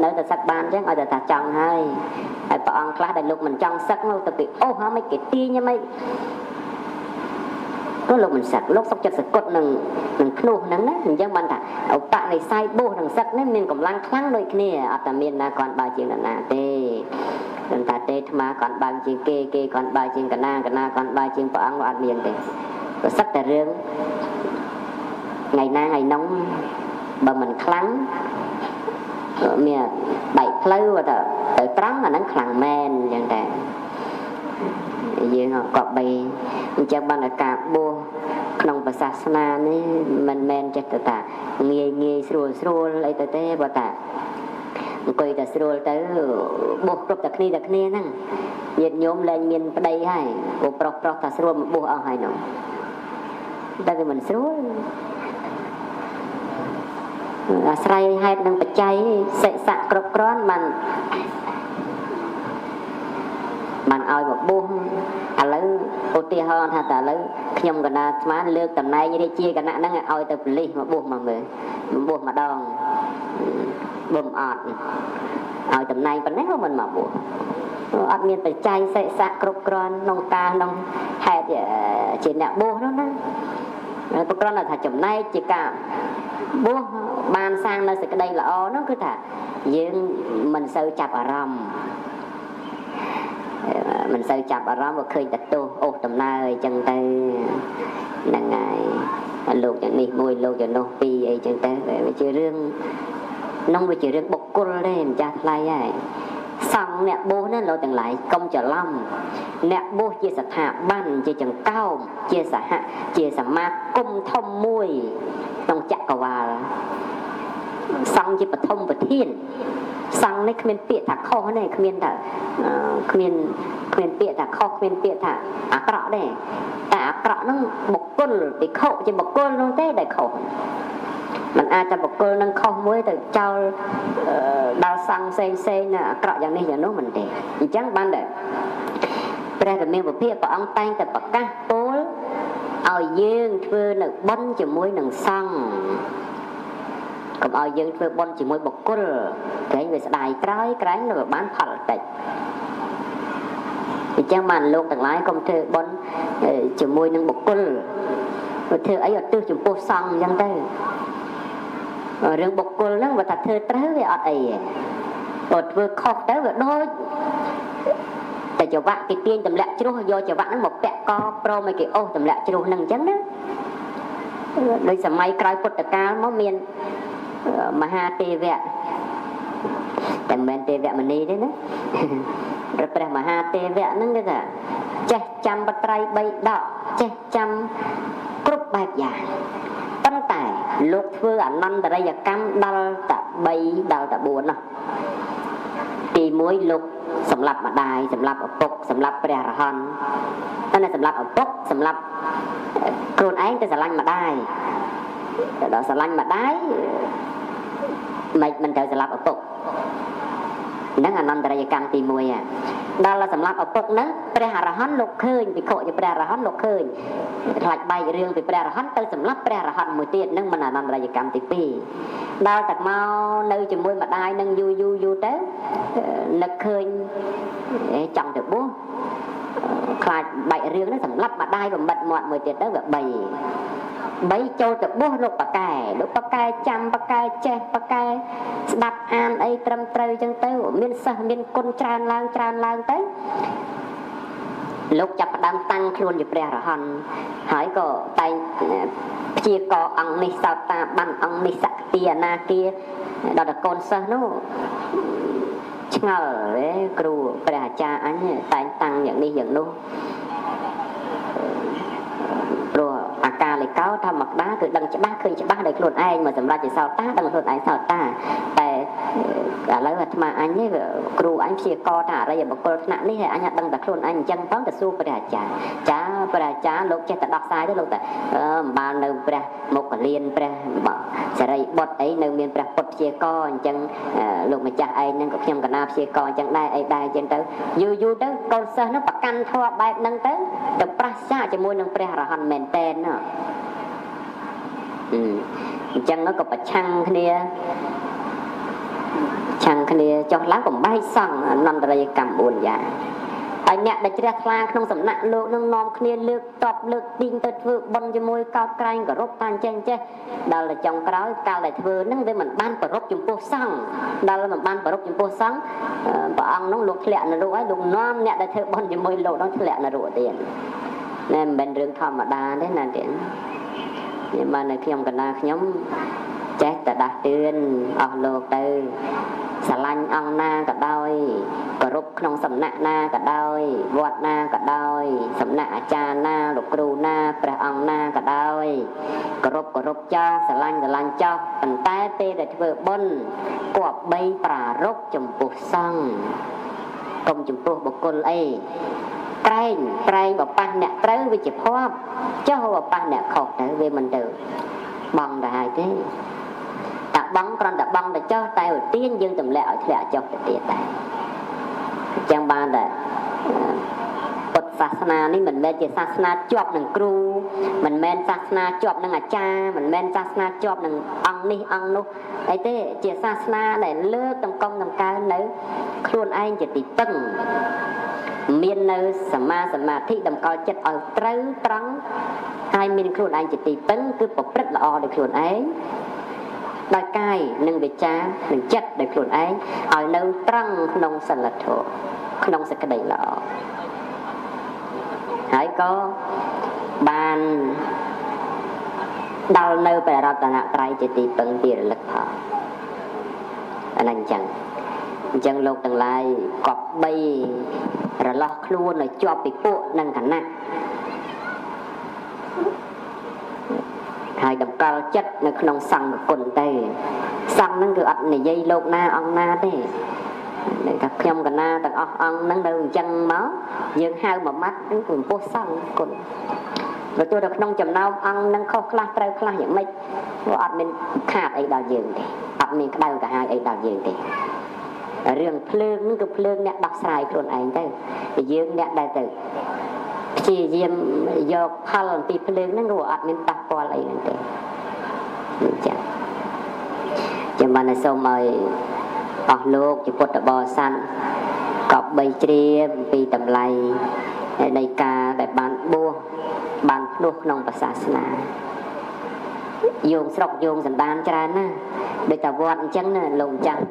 នៅតែសឹកបានអញ្ចឹងឲ្យតែថាចង់ហើយព្រះអង្គខ្លះដែលលោកមិនចង់សឹកនោះទៅពីអូហ่าមិនគេទាញហ្មងក៏លោកមិនសឹកលោកសុខចិត្តសកត់នឹងភ្នោះហ្នឹងណាអញ្ចឹងបានថាឧបនិស្ស័យបួសនឹងសឹកនេះមានកម្លាំងខ្លាំងដូចគ្នាអត់តែមានណាគាត់បើជាងណាទេមិនថាទេអាត្មាគាត់បើជាងគេគាត់បើជាងកណាគាត់បើជាងព្រះអង្គអត់មានទេក៏សឹកតែរឿងថ្ងៃណាថ្ងៃនោះបើមិនខ្លាំងមានបែកផ្លូវទៅត្រង់អាហ្នឹងខ្លាំងមែនអញ្ចឹងតែយើងក៏បីអញ្ចឹងបានតែការបួសក្នុងព្រះសាសនានេះមិនមែនចេះតែងាយស្រួលអីទៅទេបើតាអង្គុយតែស្រួលទៅបួសគ្រប់តែគ្នាហ្នឹងញាតិញោមលែងមានប្តីហើយព្រោះប្រុសតែស្រួលមកបួសអស់ហើយនោះ តែវាមិនស្រួលអាស្រ័យហេតុនឹងបច្ច័យសិក្សាគ្រប់គ្រាន់បានឲ្យមកបួសឥឡូវឧទាហរណ៍ថាតើឥឡូវខ្ញុំកណាស្មានលើកតំណែងរាជាគណៈហ្នឹងឲ្យទៅប៉ូលីសមកបួសមកមើលបួសម្ដងបំអត់ឲ្យតំណែងប៉ុណ្ណេះក៏មិនមកបួសអត់មានបច្ច័យសិក្សាគ្រប់គ្រាន់ក្នុងការក្នុងហេតុជាអ្នកបួសនោះណាប្រក្រណថាចំណែកជាការបួសបានសាងនៅសេចក្តីល្អនោះគឺថាយើងមិនសូវចាប់អារម្មណ៍មិនសូវចាប់អារម្មណ៍មកឃើញតែទោសអូសដំណើរអីចឹងទៅហ្នឹងហើយលោកយ៉ាងនេះមួយលោកយ៉ាងនោះពីរអីចឹងទៅវាជារឿងនោះវាជារឿងបុគ្គលទេម្ចាស់ថ្លៃហើយសង្ឃអ្នកបួសណាលោកទាំងឡាយកុំច្រឡំអ្នកបួសជាស្ថាប័នជាចង្កោមជាសហជាសមាគមធំមួយក្នុងចក្រវាលសង្ឃជាបឋមប្រធានសង្ឃនេះគ្មានពាក្យថាខុសទេគ្មានពាក្យថាខុសគ្មានពាក្យថាអាក្រក់ទេតែអាក្រក់ហ្នឹងបុគ្គលពិខុជាបុគ្គលនោះទេដែលខុសมันអាចតែបុគ្គលនឹងខុសមួយទៅចោលដល់សង្ឃផ្សេងណាអាក្រក់យ៉ាងនេះយ៉ាងនោះមិនទេអញ្ចឹងបានតែព្រះរាមាភិព្រះអង្គតែងតែប្រកាសពោលឲ្យយើងធ្វើនៅបុណ្យជាមួយនឹងសង្ឃកុំឲ្យយើងធ្វើបុណ្យជាមួយបុគ្គលក្រែងវាស្ដាយក្រោយក្រែងនៅបានផលតិចអញ្ចឹងបានលោកទាំងឡាយកុំធ្វើបុណ្យជាមួយនឹងបុគ្គលធ្វើអីឲ្យទិសចំពោះសង្ឃអញ្ចឹងទៅរឿងបុគ្គលហ្នឹងបើថាធ្វើត្រូវវាអត់អីទេបើធ្វើខុសទៅវាដូចតែចង្វាក់គេទាញទម្លាក់ជ្រោះយកចង្វាក់ហ្នឹងមកពាក់កព្រមឲ្យគេអូសទម្លាក់ជ្រោះហ្នឹងអញ្ចឹងណាដោយសម័យក្រោយពុទ្ធកាលមកមានមហាទេវៈតែមិនមែនទេវមនីទេណាព្រះមហាទេវៈហ្នឹងគេថាចេះចាំបត្រៃ3ដកចេះចាំគ្រប់បែបយ៉ាងប៉ុន្តែលោកធ្វើអនន្តរិយកម្មដល់តែ3ដល់តែ4នោះទី1លោកសម្លាប់ម្ដាយសម្លាប់ឪពុកសម្លាប់ព្រះរហន្តតែសម្លាប់ឪពុកសម្លាប់ខ្លួនឯងទៅស្រឡាញ់ម្ដាយដល់ស្រឡាញ់ម្ដាយមិនត្រូវសម្លាប់ឪពុកហ្នឹងអនន្តរិយកម្មទី1ដល់សម្រាប់ឪពុកហ្នឹងព្រះអរហន្តលោកឃើញពិខុជាព្រះអរហន្តលោកឃើញខ្លាចបែករឿងពីព្រះអរហន្តទៅសម្រាប់ព្រះអរហន្តមួយទៀតហ្នឹងមិនអនន្តរិយកម្មទី2ដល់តែមកនៅជាមួយម្ដាយនឹងយូរទៅនឹកឃើញចង់ទៅបួសខ្លាចបែករឿងហ្នឹងសម្រាប់ម្ដាយបំបិតមាត់មួយទៀតទៅវា3ចូលទៅបួសលោកប៉ាកែចាំប៉ាកែចេះប៉ាកែស្ដាប់អានអីត្រឹមត្រូវចឹងទៅមានសិស្សមានគុណច្រើនឡើងទៅលោកចាប់ផ្ដើមតាំងខ្លួនជាព្រះរហន្តហើយក៏តែងព្យាករអង្គនេះសោតាបានអង្គនេះសក្តិអនាគាដល់តែកូនសិស្សនោះឆ្ងល់គ្រូព្រះអាចារ្យអញតែងតាំងយ៉ាងនេះយ៉ាងនោះព្រោះអាកាលិកោធម្មតាគឺដឹងច្បាស់ឃើញច្បាស់ដោយខ្លួនឯងមកសម្រាប់ជាសោតាដឹងខ្លួនឯងសោតាតែឥឡូវអាត្មាអញនេះគ្រូអញព្យាករថាអរិយបុគ្គលថ្នាក់នេះអញអត់ដឹងតែខ្លួនអញអញ្ចឹងផងទៅសួរព្រះអាចារ្យចាព្រះអាចារ្យលោកចេះតែដោះស្រាយទៅលោកតែអំបាលនៅព្រះមុខលៀនព្រះសរិបុត្រអីនៅមានព្រះពុទ្ធព្យាករអញ្ចឹងលោកម្ចាស់ឯងហ្នឹងក៏ខ្ញុំកណាព្យាករអញ្ចឹងដែរអីដែរអញ្ចឹងទៅយូរទៅកូនសិស្សហ្នឹងប្រកាន់ធម៌បែបហ្នឹងទៅប្រាស្រ័យជាមួយនឹងព្រះអរហន្តមែនតែនណាអញ្ចឹងក៏ប្រឆាំងគ្នាចុះឡើងបំបែកសង្ឃអនន្តរិយកម្ម4យ៉ាងហើយអ្នកដែលជ្រះថ្លាក្នុងសំណាក់លោកនឹងនាំគ្នាលើកតបលើកទីងទៅធ្វើបុណ្យជាមួយកោតក្រែងគោរពតាចេះដល់តែចុងក្រោយកាលដែលធ្វើហ្នឹងវាមិនបានប្ររពចំពោះសង្ឃដល់មិនបានប្ររពចំពោះសង្ឃព្រះអង្គនោះលោកធ្លាក់នរកហើយលោកនាំអ្នកដែលធ្វើបុណ្យជាមួយលោកនោះធ្លាក់នរកទៀតណែមិនមែនរឿងធម្មតាទេណាទៀតនេះបាននៅខ្ញុំកណ្ដាលខ្ញុំចេះតែដាស់តឿនអស់លោកទៅស្រឡាញ់អង្គណាក៏ដោយគោរពក្នុងសំណាក់ណាក៏ដោយវត្តណាក៏ដោយសំណាក់អាចារ្យណាលោកគ្រូណាព្រះអង្គណាក៏ដោយគោរពចាស់ស្រឡាញ់ចោះប៉ុន្តែពេលដែលធ្វើបុណ្យគប្បីប្រារព្ធចំពោះសង្ឃកុំចំពោះបុគ្គលអីក្រែងបប៉ះអ្នក ត្រូវវាជាភ័ព្វចុះបើប៉ះអ្នកខុសទៅវាមិនទៅបងទៅហើយទេតែបងគ្រាន់តែបងទៅចុះតែឧទានយើងទម្លាក់ឲ្យធ្លាក់ចុះទៅទៀតដែរអញ្ចឹងបានតែពុទ្ធសាសនានេះមិនមែនជាសាសនាជាប់នឹងគ្រូមិនមែនសាសនាជាប់នឹងអាចារ្យមិនមែនសាសនាជាប់នឹងអង្គនេះអង្គនោះអីទេជាសាសនាដែលលើកតម្កុំតម្កើងនៅខ្លួនឯងជាទីពឹងមាននៅសមាសមាធិតម្កល់ចិត្តឲ្យត្រូវត្រង់ហើយមានខ្លួនឯងជាទីពឹងគឺប្រព្រឹត្តល្អដោយខ្លួនឯងដោយកាយនិងវាចានិងចិត្តដោយខ្លួនឯងឲ្យនៅត្រង់ក្នុងសិលធម៌ក្នុងសេចក្តីល្អហើយក៏បានដល់នៅព្រះរតនត្រ័យជាទីពឹងទីរលឹកផងអាហ្នឹងអញ្ចឹងលោកទាំងឡាយគប្បីរលាស់ខ្លួនឲ្យជាប់ពីពួកនិងគណៈហើយតម្កល់ចិត្តនៅក្នុងសង្ឃគុណទៅសង្ឃហ្នឹងគឺអត់និយាយលោកណាអង្គណាទេតែខ្ញុំកណាទាំងអស់អង្គហ្នឹងនៅអញ្ចឹងមកយើងហៅមួយម៉ាត់គឺចំពោះសង្ឃគុណបើទោះតែក្នុងចំណោមអង្គហ្នឹងខុសខ្លះត្រូវខ្លះយ៉ាងម៉េចវាអត់មានខាតអីដល់យើងទេអត់មានក្តៅកាហាយអីដល់យើងទេរឿងភ្លើងហ្នឹងគឺភ្លើងអ្នកដោះស្រាយខ្លួនឯងទៅយើងអ្នកដែលទៅព្យាយាមយកផលអំពីភ្លើងហ្នឹងក៏អត់មានប៉ះពាល់អីហ្នឹងទេអញ្ចឹងចាំបានសូមឲ្យអស់លោកជាពុទ្ធបរិស័ទក៏បីជ្រាបអំពីតម្លៃនៃការដែលបានបួសបានភ្នោះក្នុងសាសនាយោងស្រុកយោងសន្តានច្រើនណាស់ដូចតែវត្តអញ្ចឹងណាលោកម្ចាស់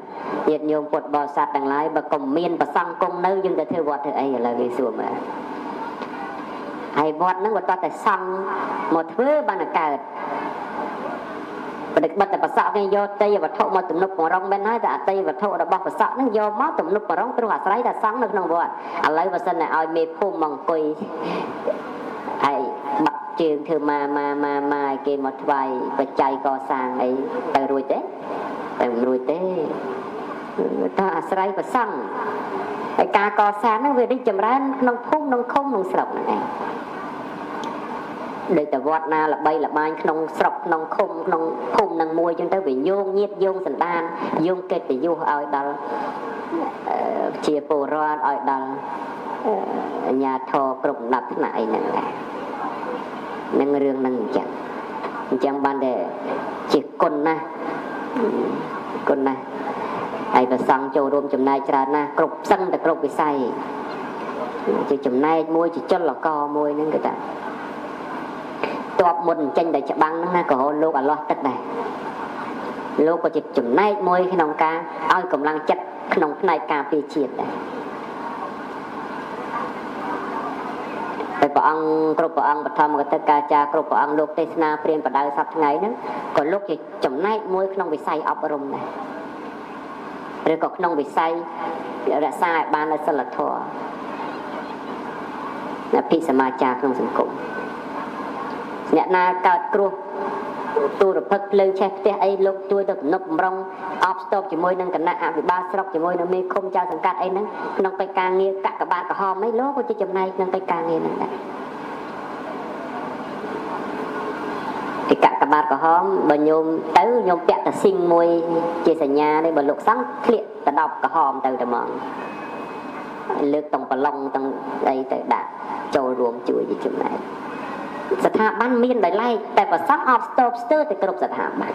ញាតិញោមពុទ្ធបរិស័ទទាំងឡាយបើកុំមានប្រសង់គង់នៅយើងទៅធ្វើវត្តធ្វើអីឥឡូវវាសួរមើលហើយវត្តហ្នឹងគាត់តែសង់មកធ្វើបានតែកើតបិទតែប្រសក់គេយកទេយវត្ថុមកទំនុកបំរុងមែនហើយតែអតីយវត្ថុរបស់ប្រសក់ហ្នឹងយកមកទំនុកបំរុងព្រោះអាស្រ័យតែសង់នៅក្នុងវត្តឥឡូវបើសិនតែឲ្យមេភូមិមកអង្គុយហើយបាក់ជើងធ្វើមកគេមកថ្វាយបច្ច័យកសាងអីទៅរួចទេតែមិនរួចទេតែអាស្រ័យប្រសង់ហើយការកសាងហ្នឹងវារីកចម្រើនក្នុងភូមិក្នុងឃុំក្នុងស្រុកហ្នឹងឯងដូចតែវត្តណាល្បីល្បាញក្នុងស្រុកក្នុងឃុំក្នុងភូមិនឹងមួយចឹងទៅវាយោងញាតយោងសន្តានយោងកិត្តិយសឲ្យដល់ជាពលរដ្ឋឲ្យដល់អាជ្ញាធរគ្រប់ដំណាប់ថ្នាក់អីហ្នឹងដែរនឹងរឿងហ្នឹងអញ្ចឹងបានតែជាគុណណាស់ហើយប្រសង់ចូលរួមចំណែកច្រើនណាស់គ្រប់ផ្សឹងតែគ្រប់វិស័យជាចំណែកមួយជាចលករមួយហ្នឹងគេថាតបមុនចេញតែច្បាំងហ្នឹងណាក៏រហូតលោកអលាស់ទឹកដែរលោកក៏ជាចំណែកមួយក្នុងការឲ្យកម្លាំងចិត្តក្នុងផ្នែកការពារជាតិដែរហើយព្រះអង្គគ្រប់ព្រះអង្គបឋមកតិកាចារគ្រប់ព្រះអង្គលោកទេសនាព្រានបដៅសប្តាហ៍ថ្ងៃហ្នឹងក៏លោកជាចំណែកមួយក្នុងវិស័យអប់រំដែរឬក៏ក្នុងវិស័យរក្សាឲ្យបាននូវសិលធម៌អភិសមាចារក្នុងសង្គមអ្នកណាកើតគ្រោះទូរភិក្សភ្លើងឆេះផ្ទះអីលោកជួយទៅទំនុកបំរុងអបស្ទប់ជាមួយនឹងគណៈអភិបាលស្រុកជាមួយនឹងមេឃុំចៅសង្កាត់អីហ្នឹងក្នុងកិច្ចការងារកាកបាទក្រហមអីលោកក៏ជាចំណែកក្នុងកិច្ចការងារហ្នឹងដែរទីកាកបាទក្រហមបើញោមទៅញោមពាក់តស៊ីងមួយជាសញ្ញានេះបើលោកសង្ឃធ្លាកទៅដប់ក្រហមទៅតែហ្មងលើកតង់ប្រឡងតង់អីទៅដាក់ចូលរួមជួយជាចំណែកស្ថាប័នមានដោយឡែកតែប្រសពអបស្ទប់ស្ទើរទៅគ្រប់ស្ថាប័ន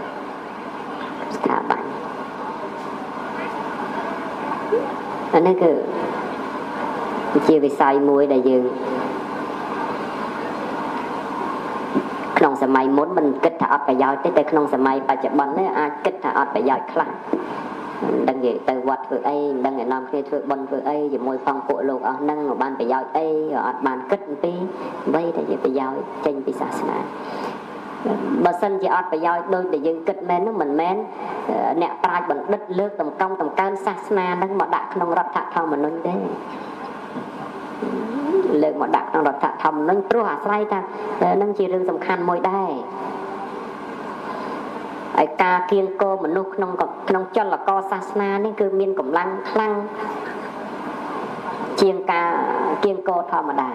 អានេះគឺជាវិស័យមួយដែលយើងក្នុងសម័យមុនមិនគិតថាអត់ប្រយោជន៍ទេតែក្នុងសម័យបច្ចុប្បន្ននេះអាចគិតថាអត់ប្រយោជន៍ខ្លះមិនដឹងគេទៅវត្តធ្វើអីមិនដឹងឯនាំគ្នាធ្វើបុណ្យធ្វើអីជាមួយផងពួកលោកអស់ហ្នឹងមកបានប្រយោជន៍អីអត់បានគិតអំពីអ្វីដែលជាប្រយោជន៍ចេញពីសាសនាបើសិនជាអត់ប្រយោជន៍ដូចដែលយើងគិតមែនហ្នឹងមិនមែនអ្នកប្រាជ្ញបណ្ឌិតលើកតម្កើងសាសនាហ្នឹងមកដាក់ក្នុងរដ្ឋធម្មនុញ្ញទេលើកមកដាក់ក្នុងរដ្ឋធម្មនុញ្ញព្រោះអាស្រ័យថានឹងជារឿងសំខាន់មួយដែរហើយការគៀងគរមនុស្សក្នុងចលករសាសនានេះគឺមានកម្លាំងខ្លាំងជាងការគៀងគរធម្មតា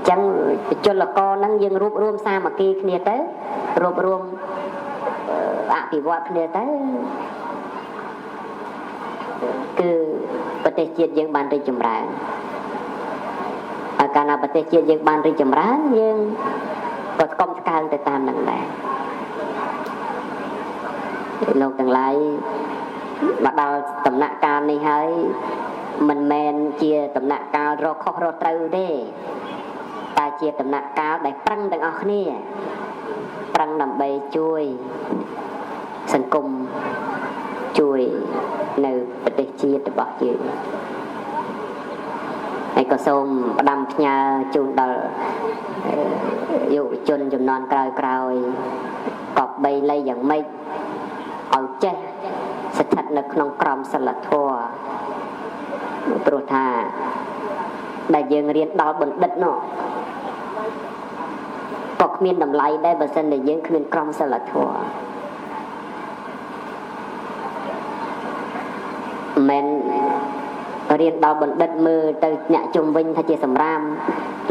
ចឹងជលកហ្នឹងយើងរួបរวมសាមគ្គីគ្នាទៅរួបរวมអភិវឌ្ឍគ្នាទៅគឺប្រទេសជាតិយើងបានរីកចម្រើនហើយកាលណាប្រទេសជាតិយើងបានរីកចម្រើនយើងក៏ស្គមស្កើងទៅតាមនឹងដែរលោកទាំងឡាយមកដល់ដំណាក់កាលនេះហើយមិនមែនជាដំណាក់កាលរកខុសរកត្រូវទេតែជាដំណាក់កាលដែលប្រឹងទាំងអស់គ្នាប្រឹងដើម្បីជួយសង្គមជួយនៅប្រទេសជាតិរបស់យើងហើយក៏សូមផ្ដាំផ្ញើជូនដល់យុវជនជំនាន់ក្រោយក៏បីលៃយ៉ាងម៉េចឲ្យចេះស្ថិតនៅក្នុងក្រមសីលធម៌ព្រោះថាដែលយើងរៀនដល់បណ្ឌិតនោះក៏គ្មានតម្លៃដែរបើសិនតែយើងគ្មានក្រមសីលធម៌មិនរៀនដល់បណ្ឌិតមើលទៅអ្នកជុំវិញថាជាសម្រាម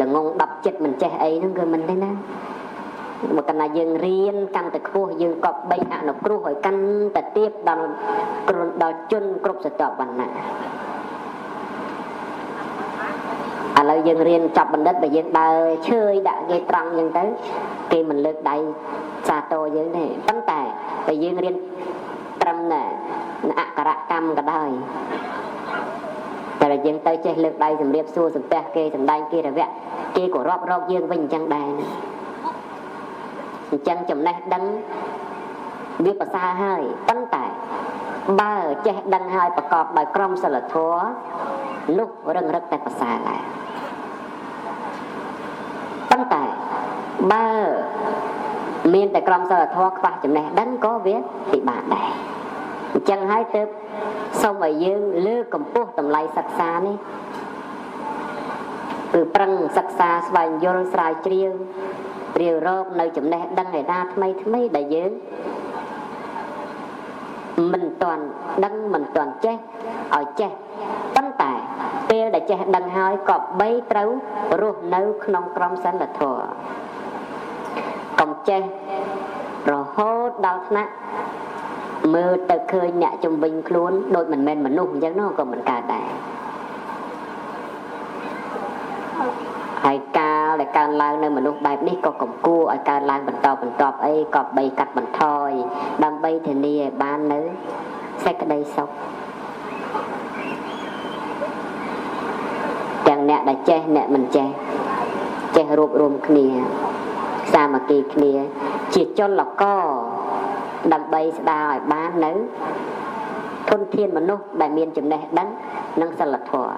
ល្ងង10ចិត្តមិនចេះអីហ្នឹងគឺមិនទេណាបើកណ្ណាយើងរៀនកាន់តែខ្ពស់យើងក៏បីអនុគ្រោះឲ្យកាន់តែទៀបដល់ជនគ្រប់ស្រទាប់វណ្ណៈឥឡូវយើងរៀនចាប់បណ្ឌិតបើយើងដើរឈើដាក់គេត្រង់អញ្ចឹងទៅគេមិនលើកដៃសាទរយើងទេប៉ុន្តែបើយើងរៀនត្រឹមណាអក្ខរកម្មក៏ដោយតែយើងទៅចេះលើកដៃសម្រៀបសួរសំពះគេសម្ដែងគេរវៈគេក៏រាប់រកយើងវិញអញ្ចឹងដែរអញ្ចឹងចំណេះដឹងវាប្រសើរហើយប៉ុន្តែបើចេះដឹងហើយប្រកបដោយក្រមសីលធម៌នោះរឹងរឹកតែប្រសើរដែរប៉ុន្តែបើមានតែក្រមសីលធម៌ខ្វះចំណេះដឹងក៏វាពិបាកដែរអញ្ចឹងហើយទើបសូមឲ្យយើងលើកកម្ពស់តម្លៃសិក្សានេះគឺប្រឹងសិក្សាស្វែងយល់ស្រាវជ្រាវព្រាវរកនៅចំណេះដឹងឯណាថ្មីដែលយើងមិនទាន់ដឹងមិនទាន់ចេះឲ្យចេះប៉ុន្តែពេលដែលចេះដឹងហើយក៏បីត្រូវរស់នៅក្នុងក្រមសីលធម៌កុំចេះរហូតដល់ថ្នាក់មើលទៅឃើញអ្នកជំវិញខ្លួនដូចមិនមែនមនុស្សអញ្ចឹងនោះក៏មិនកើតដែរហើយការដែលកើនឡើងនៅមនុស្សបែបនេះក៏កំគួរឲ្យកើនឡើងបន្តអីក៏បីកាត់បន្ថយដើម្បីធានាឲ្យបាននៅសេចក្តីសុខទាំងអ្នកដែលចេះអ្នកមិនចេះចេះរួបរวมគ្នាសាមគ្គីគ្នាជាចលករដើម្បីស្ដារឲ្យបាននៅធនធានមនុស្សដែលមានចំណេះដឹងនិងសិលធម៌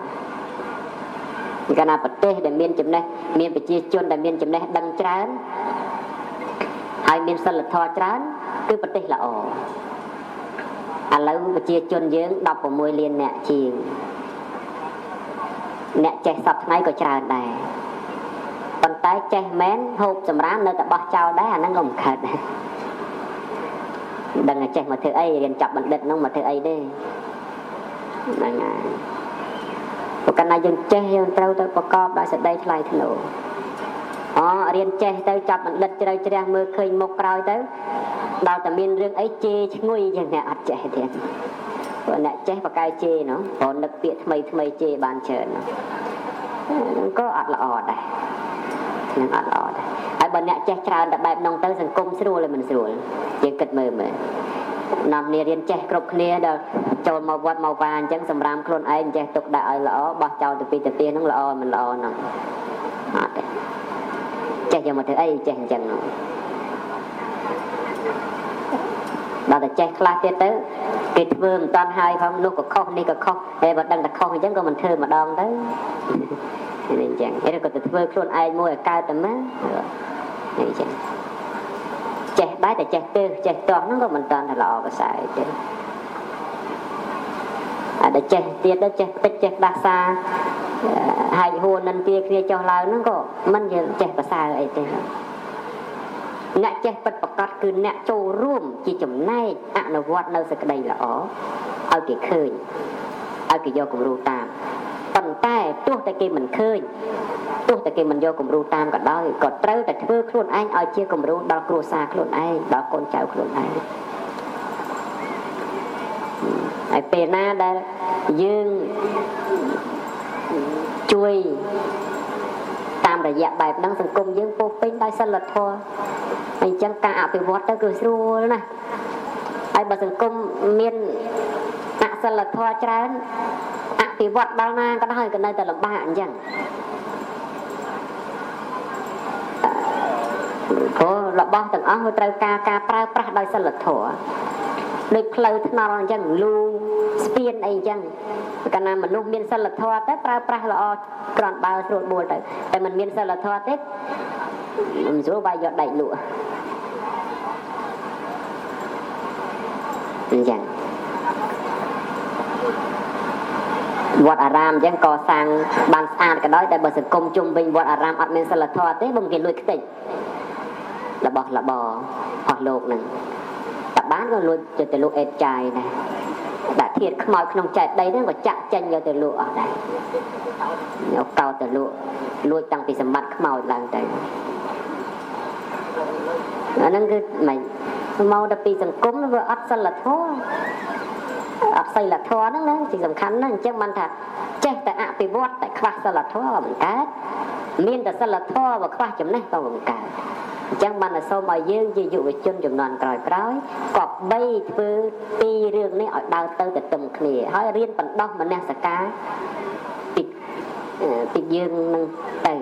កាលណាប្រទេសដែលមានចំណេះមានប្រជាជនដែលមានចំណេះដឹងច្រើនហើយមានសិលធម៌ច្រើនគឺប្រទេសល្អឥឡូវប្រជាជនយើង16លានអ្នកជាងអ្នកចេះសពថ្ងៃក៏ច្រើនដែរប៉ុន្តែចេះមែនហូបសម្រាមនៅតែបោះចោលដែរអាហ្នឹងក៏មិនខិតដែរដឹងតែចេះមកធ្វើអីរៀនចាប់បណ្ឌិតហ្នឹងមកធ្វើអីទេហ្នឹងហើយព្រោះកាលណាយើងចេះយើងត្រូវទៅប្រកបដោយសេចក្តីថ្លៃថ្នូររៀនចេះទៅចាប់បណ្ឌិតជ្រៅជ្រះមើលឃើញមុខក្រោយទៅដល់តែមានរឿងអីជេរឈ្ងុយយ៉ាងអ្នកអត់ចេះទៀតព្រោះអ្នកចេះបកកាយជេរនោះព្រោះនឹកពាក្យថ្មីជេរបានច្រើនហ្នឹងក៏អត់ល្អដែរនឹងអត់ល្អដែរហើយបើអ្នកចេះច្រើនតែបែបនោះទៅសង្គមស្រួលឬមិនស្រួលយើងគិតមើលនាំគ្នារៀនចេះគ្រប់គ្នាដល់ចូលមកវត្តមកវាអញ្ចឹងសម្រាប់ខ្លួនឯងចេះទុកដាក់ឲ្យល្អបោះចោលទៅពីទៅទៀតហ្នឹងល្អមិនល្អហ្នឹងអត់ទេចេះយកមកធ្វើអីចេះអញ្ចឹងដល់តែចេះខ្លះទៀតទៅគេធ្វើមិនតាន់ហើយផងនោះក៏ខុសនេះក៏ខុសតែបើដឹងតែខុសអញ្ចឹងក៏មិនធ្វើម្ដងទៅអញ្ចឹងឬក៏ទៅធ្វើខ្លួនឯងមួយឲ្យកើតតែមកអញ្ចឹងចេះដែរតែចេះទៅចេះតោះហ្នឹងក៏មិនតាន់តែល្អប្រសើរទេតែចេះទៀតទៅចេះតិចចេះដាសាហើយហួរនិនទាគ្នាចុះឡើងហ្នឹងក៏មិនយើងចេះប្រសើរអីទេអ្នកចេះពិតប្រកបគឺអ្នកចូលរួមជាចំណែកអនុវត្តនៅសេចក្តីល្អឲ្យគេឃើញឲ្យគេយកគំរូតាម ប៉ុន្តែទោះតែគេមិនឃើញទោះតែគេមិនយកគំរូតាមក៏ដោយក៏ត្រូវតែធ្វើខ្លួនឯងឲ្យជាគំរូដល់គ្រួសារខ្លួនឯងដល់កូនចៅខ្លួនឯងហើយពេលណាដែលយើងជួយតាមរយៈបែបហ្នឹងសង្គមយើងពោពេញដោយសិលធម៌អញ្ចឹងការអភិវឌ្ឍទៅគឺស្រួលណាស់ហើយបើសង្គមមានអសិលធម៌ច្រើនអភិវឌ្ឍដល់ណាក៏ដោយក៏នៅតែលំបាកអញ្ចឹងព្រោះរបស់ទាំងអស់វាត្រូវការប្រើប្រាស់ដោយសិលធម៌ដូចផ្លូវថ្នល់អញ្ចឹងលូស្ពានអីអញ្ចឹងកាលណាមនុស្សមានសិលធម៌ទៅប្រើប្រាស់ល្អគ្រាន់បើស្រួលបួលទៅតែមិនមានសិលធម៌ទេមិនស្រួលបាយយកដៃលក់អញ្ចឹងវត្តអារាមអញ្ចឹងកសាងបានស្អាតក៏ដោយតែបើសង្គមជុំវិញវត្តអារាមអត់មានសិលធម៌ទេបើគេលួចខ្ទេចរបស់របរអស់លោកហ្នឹងតបានក៏លួចទៅលក់អេតចាយដែរដាក់ធាតខ្មោចក្នុងចេតិយហ្នឹងក៏ចាក់ចេញយកទៅលក់អស់ដែរយកកោតទៅលក់លួចតាំងពីសម្បត្តិខ្មោចឡើងទៅអាហ្នឹងគឺមិនមកដល់ពីសង្គមវាអត់សិលធម៌អត់សិលធម៌ហ្នឹងណាជាសំខាន់ណាស់អញ្ចឹងបានថាចេះតែអភិវឌ្ឍតែខ្វះសិលធម៌មិនកើតមានតែសិលធម៌បើខ្វះចំណេះក៏មិនកើតអញ្ចឹងបានសូមឲ្យយើងជាយុវជនចំនួនក្រោយៗក៏បីធ្វើពីរឿងនេះឲ្យដើរទៅទន្ទឹមគ្នាហើយរៀនបណ្ដោះមនសិការពីយើងនឹងទៅ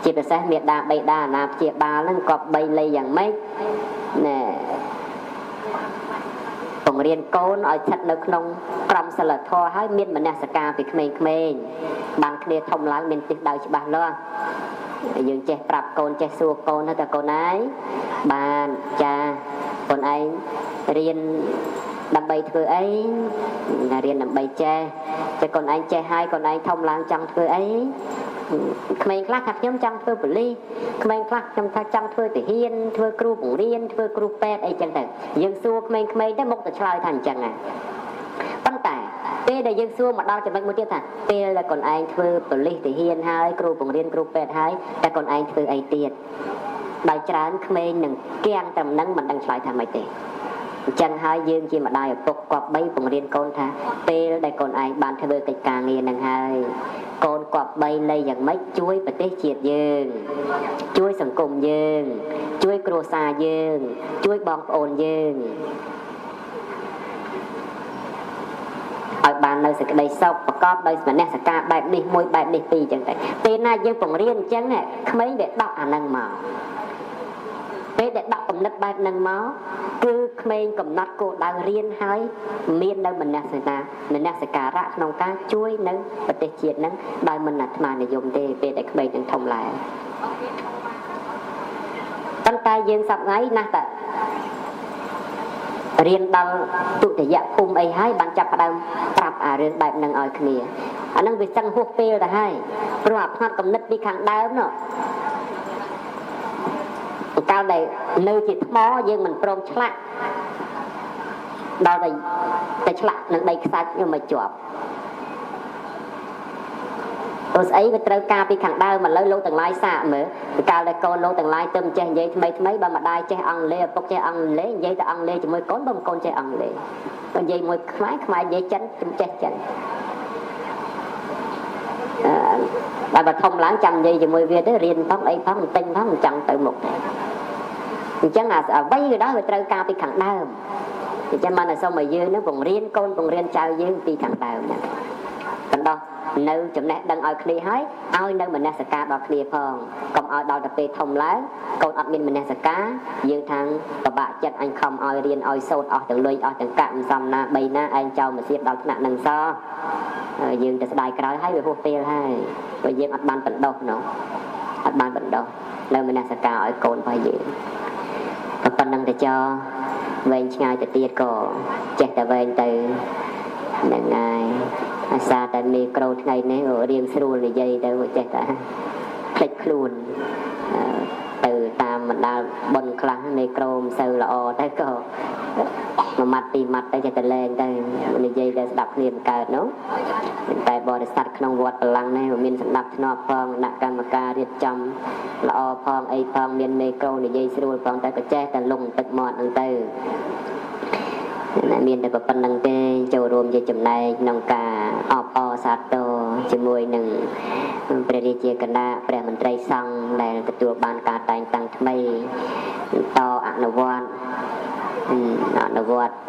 ជាពិសេសមេដាបៃតាអាណាព្យាបាលហ្នឹងក៏បីលៃយ៉ាងម៉េចណែបង្រៀនកូនឲ្យស្ថិតនៅក្នុងក្រមសីលធម៌ហើយមានមនសិការពីក្មេងៗបានគ្នាធំឡើងមានទិសដៅច្បាស់លាស់យើងចេះប្រាប់កូនចេះសួរកូនថាកូនឯងបានចាកូនឯងរៀនដើម្បីធ្វើអីរៀនដើម្បីចេះតែកូនឯងចេះហើយកូនឯងធំឡើងចង់ធ្វើអីក្មេងខ្លះថាខ្ញុំចង់ធ្វើប៉ូលីសក្មេងខ្លះខ្ញុំថាចង់ធ្វើទាហានធ្វើគ្រូបង្រៀនធ្វើគ្រូពេទ្យអីចឹងទៅយើងសួរក្មេងៗទៅមុខទៅឆ្លើយថាអញ្ចឹងណាប៉ុន្តែពេលដែលយើងសួរមកដល់ចំណុចមួយទៀតថាពេលដែលកូនឯងធ្វើប៉ូលីសទាហានហើយគ្រូបង្រៀនគ្រូពេទ្យហើយតែកូនឯងធ្វើអីទៀតដោយច្រើនក្មេងនឹងគៀងតែមិនដឹងឆ្លើយថាម៉េចទេអញ្ចឹងហើយយើងជាម្ដាយឪពុកគប្បីបង្រៀនកូនថាពេលដែលកូនឯងបានធ្វើកិច្ចការងារនឹងហើយកូនគប្បីលៃយ៉ាងម៉េចជួយប្រទេសជាតិយើងជួយសង្គមយើងជួយគ្រួសារយើងជួយបងប្អូនយើងឲ្យបាននៅសេចក្តីសុខប្រកបដោយមនសិការបែបនេះមួយបែបនេះពីរអញ្ចឹងទៅពេលណាយើងបង្រៀនអញ្ចឹងក្មេងវាដកអានឹងមកពេលដែលដាក់គំនិតបែបហ្នឹងមកគឺក្មេងកំណត់គោលដៅរៀនហើយមាននៅមនសិការៈក្នុងការជួយនៅប្រទេសជាតិហ្នឹងដោយមិនអាត្មានិយមទេពេលដែលក្មេងនឹងធំឡើងប៉ុន្តែយើងសប្តាហ៍ណាស់តែរៀនដល់ទុតិយភូមិអីហើយបានចាប់ផ្ដើមប្រាប់អារឿងបែបហ្នឹងឲ្យគ្នាអាហ្នឹងវាសឹងហួសពេលទៅហើយព្រោះអាផ្នែកគំនិតពីខាងដើមនោះកាលដែលនៅជាថ្មយើងមិនព្រមឆ្លាក់ដល់តែឆ្លាក់នឹងដីខ្សាច់ខ្ញុំមិនជាប់ព្រោះស្អីវាត្រូវការពីខាងដើមឥឡូវលោកទាំងឡាយសាកមើលកាលដែលកូនលោកទាំងឡាយទៅចេះនិយាយថ្មីបើម្ដាយចេះអង់គ្លេសឪពុកចេះអង់គ្លេសនិយាយតែអង់គ្លេសជាមួយកូនបើកូនចេះអង់គ្លេសបើនិយាយមួយខ្មែរនិយាយចិនចេះចិនដល់បើធំឡើងចាំនិយាយជាមួយវាទៅរៀនផងអីផងទិញផងមិនចង់ទៅមុខទេអញ្ចឹងអ្វីក៏ដោយវាត្រូវការពីខាងដើមអញ្ចឹងបានតែសូមឲ្យយើងនឹងបង្រៀនកូនបង្រៀនចៅយើងពីខាងដើមហ្នឹងបណ្ដោះនៅចំណេះដឹងឲ្យគ្នាហើយឲ្យនៅមនសិការដល់គ្នាផងកុំឲ្យដល់ទៅពេលធំឡើងកូនអត់មានមនសិការយើងខាងពិបាកចិត្តអញខំឲ្យរៀនឲ្យសូត្រអស់ទាំងលុយអស់ទាំងកាក់មិនសមណា3ណាឯងចោលមកសៀតដល់ថ្នាក់នឹងសោះយើងទៅស្ដាយក្រោយហើយវាហួសពេលហើយព្រោះយើងអត់បានបណ្ដោះនោះអត់បានបណ្ដោះនៅមនសិការឲ្យកូនរបស់យើងតែប៉ុណ្្នឹងទៅចោលវែងឆ្ងាយទៅទៀតក៏ចេះតែវែងទៅហ្នឹងហើយអាសាតែមីក្រូថ្ងៃនេះរៀងស្រួលនិយាយទៅចេះតែភ្លេចខ្លួនទៅតាមបណ្ដាលបុណ្យខ្លះមីក្រូមិនសូវល្អតែក៏ một mặt tì mặt tay cho ta lên tay mình dây để đập liền cài nó tại bò để sạch không vọt lăng này mình sẽ đập nó phong nặng cam ca riết chăm lọ phong ấy phong miền mê câu để dây xưa phong tay có che ta lùng tật mọt ăn tay miền để có phần năng tê châu rôm dây chấm này nông cà o sát tô chỉ mùi nừngประเดี๋ยวเจกันได้ประมันไตรสังได้ตัวบานการแต่งตั้งทำไมต่ออนุวัต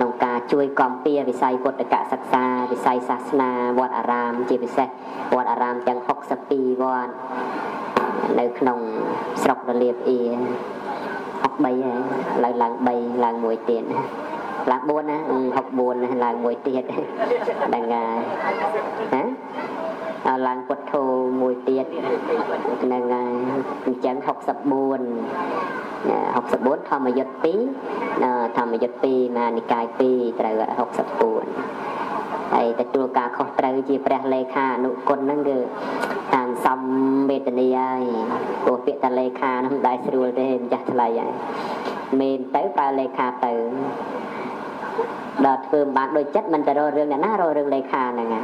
นองกาช่วยกอมเปียวิสัยพุทธกะศักษาวิสัยศาสนาวัดอารามจีบิเศษวัดอารามจัง60 ปีวัดในขนมสระระเลียบ6 ใบหลังใบหลังมวยเตียนหลังบุญนะ6 บุญหลังมวยเตียนดังไงฮะหลังพุทโธมวยเตียนดังไงจัง60 บุญ64ธรรมยุทธปีธรรมยุทธปีมานิกายปีตร60 บุญไอ้แต่ตัวการเขาตรจีแปลเลขานุคนนั่นคือทางซัมเบตเนียตัวเปียตเลขาน้ำได้สรุปได้จัดอะไรเมนเต๋อแปลเลขาเต๋อดอดเพิ่มบางโดยจัดมันจะรอเรื่องเนี่ยน่ารอเรื่องเลขาเนี่ยไง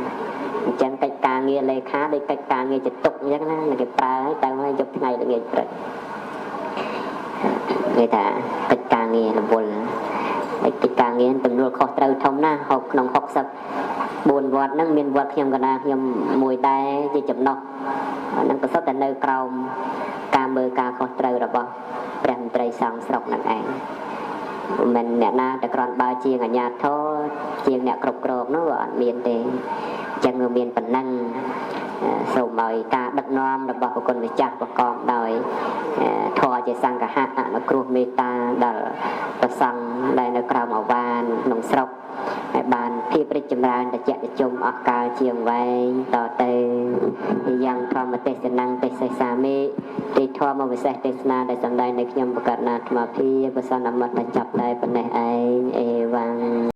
จังกิจการเงี้ยเลขาโดยกิจการเงี้ยจะตกอย่างนั้นนะก็แปลให้แต่ว่ายุบไงเงี้ยเปิดngười taកិច្ចការងាររវល់កិច្ចការងារទំនួលខុសត្រូវធំណាស់ក្នុង64 វត្តហ្នឹងមានវត្តខ្ញុំកណាខ្ញុំមួយដែរជាចំណុះហ្នឹងក៏សុទ្ធតែនៅក្រោមការមើលការខុសត្រូវរបស់ព្រះមន្ត្រីសង្ឃស្រុកហ្នឹងឯងមិនអ្នកណាតែគ្រាន់បើជាអាជ្ញាធរជាអ្នកគ្រប់គ្រងនោះអត់មានទេអញ្ចឹងមានប៉ុណ្ណឹងសូមឲ្យការដឹកនាំរបស់ប្រគុណម្ចាស់ប្រកបដោយធម៌ជាសង្ឃហៈអនុគ្រោះមេត្តាដល់ប្រសង់ដែលនៅក្រៅអាវានក្នុងស្រុកឲ្យបានភាពរីកចម្រើនត្រជាក់ត្រជុំអស់កលជាងវែងតទៅយ៉ាងធម្មទេសនាងទេសសាមេទីធម៌មកវិសេសទេសនាដែលសម្ដែងនៅខ្ញុំបកណាអាត្មាភាពប្រសនមិត្តចាប់តែប៉ុណ្ណេះឯងអេវ៉ាំង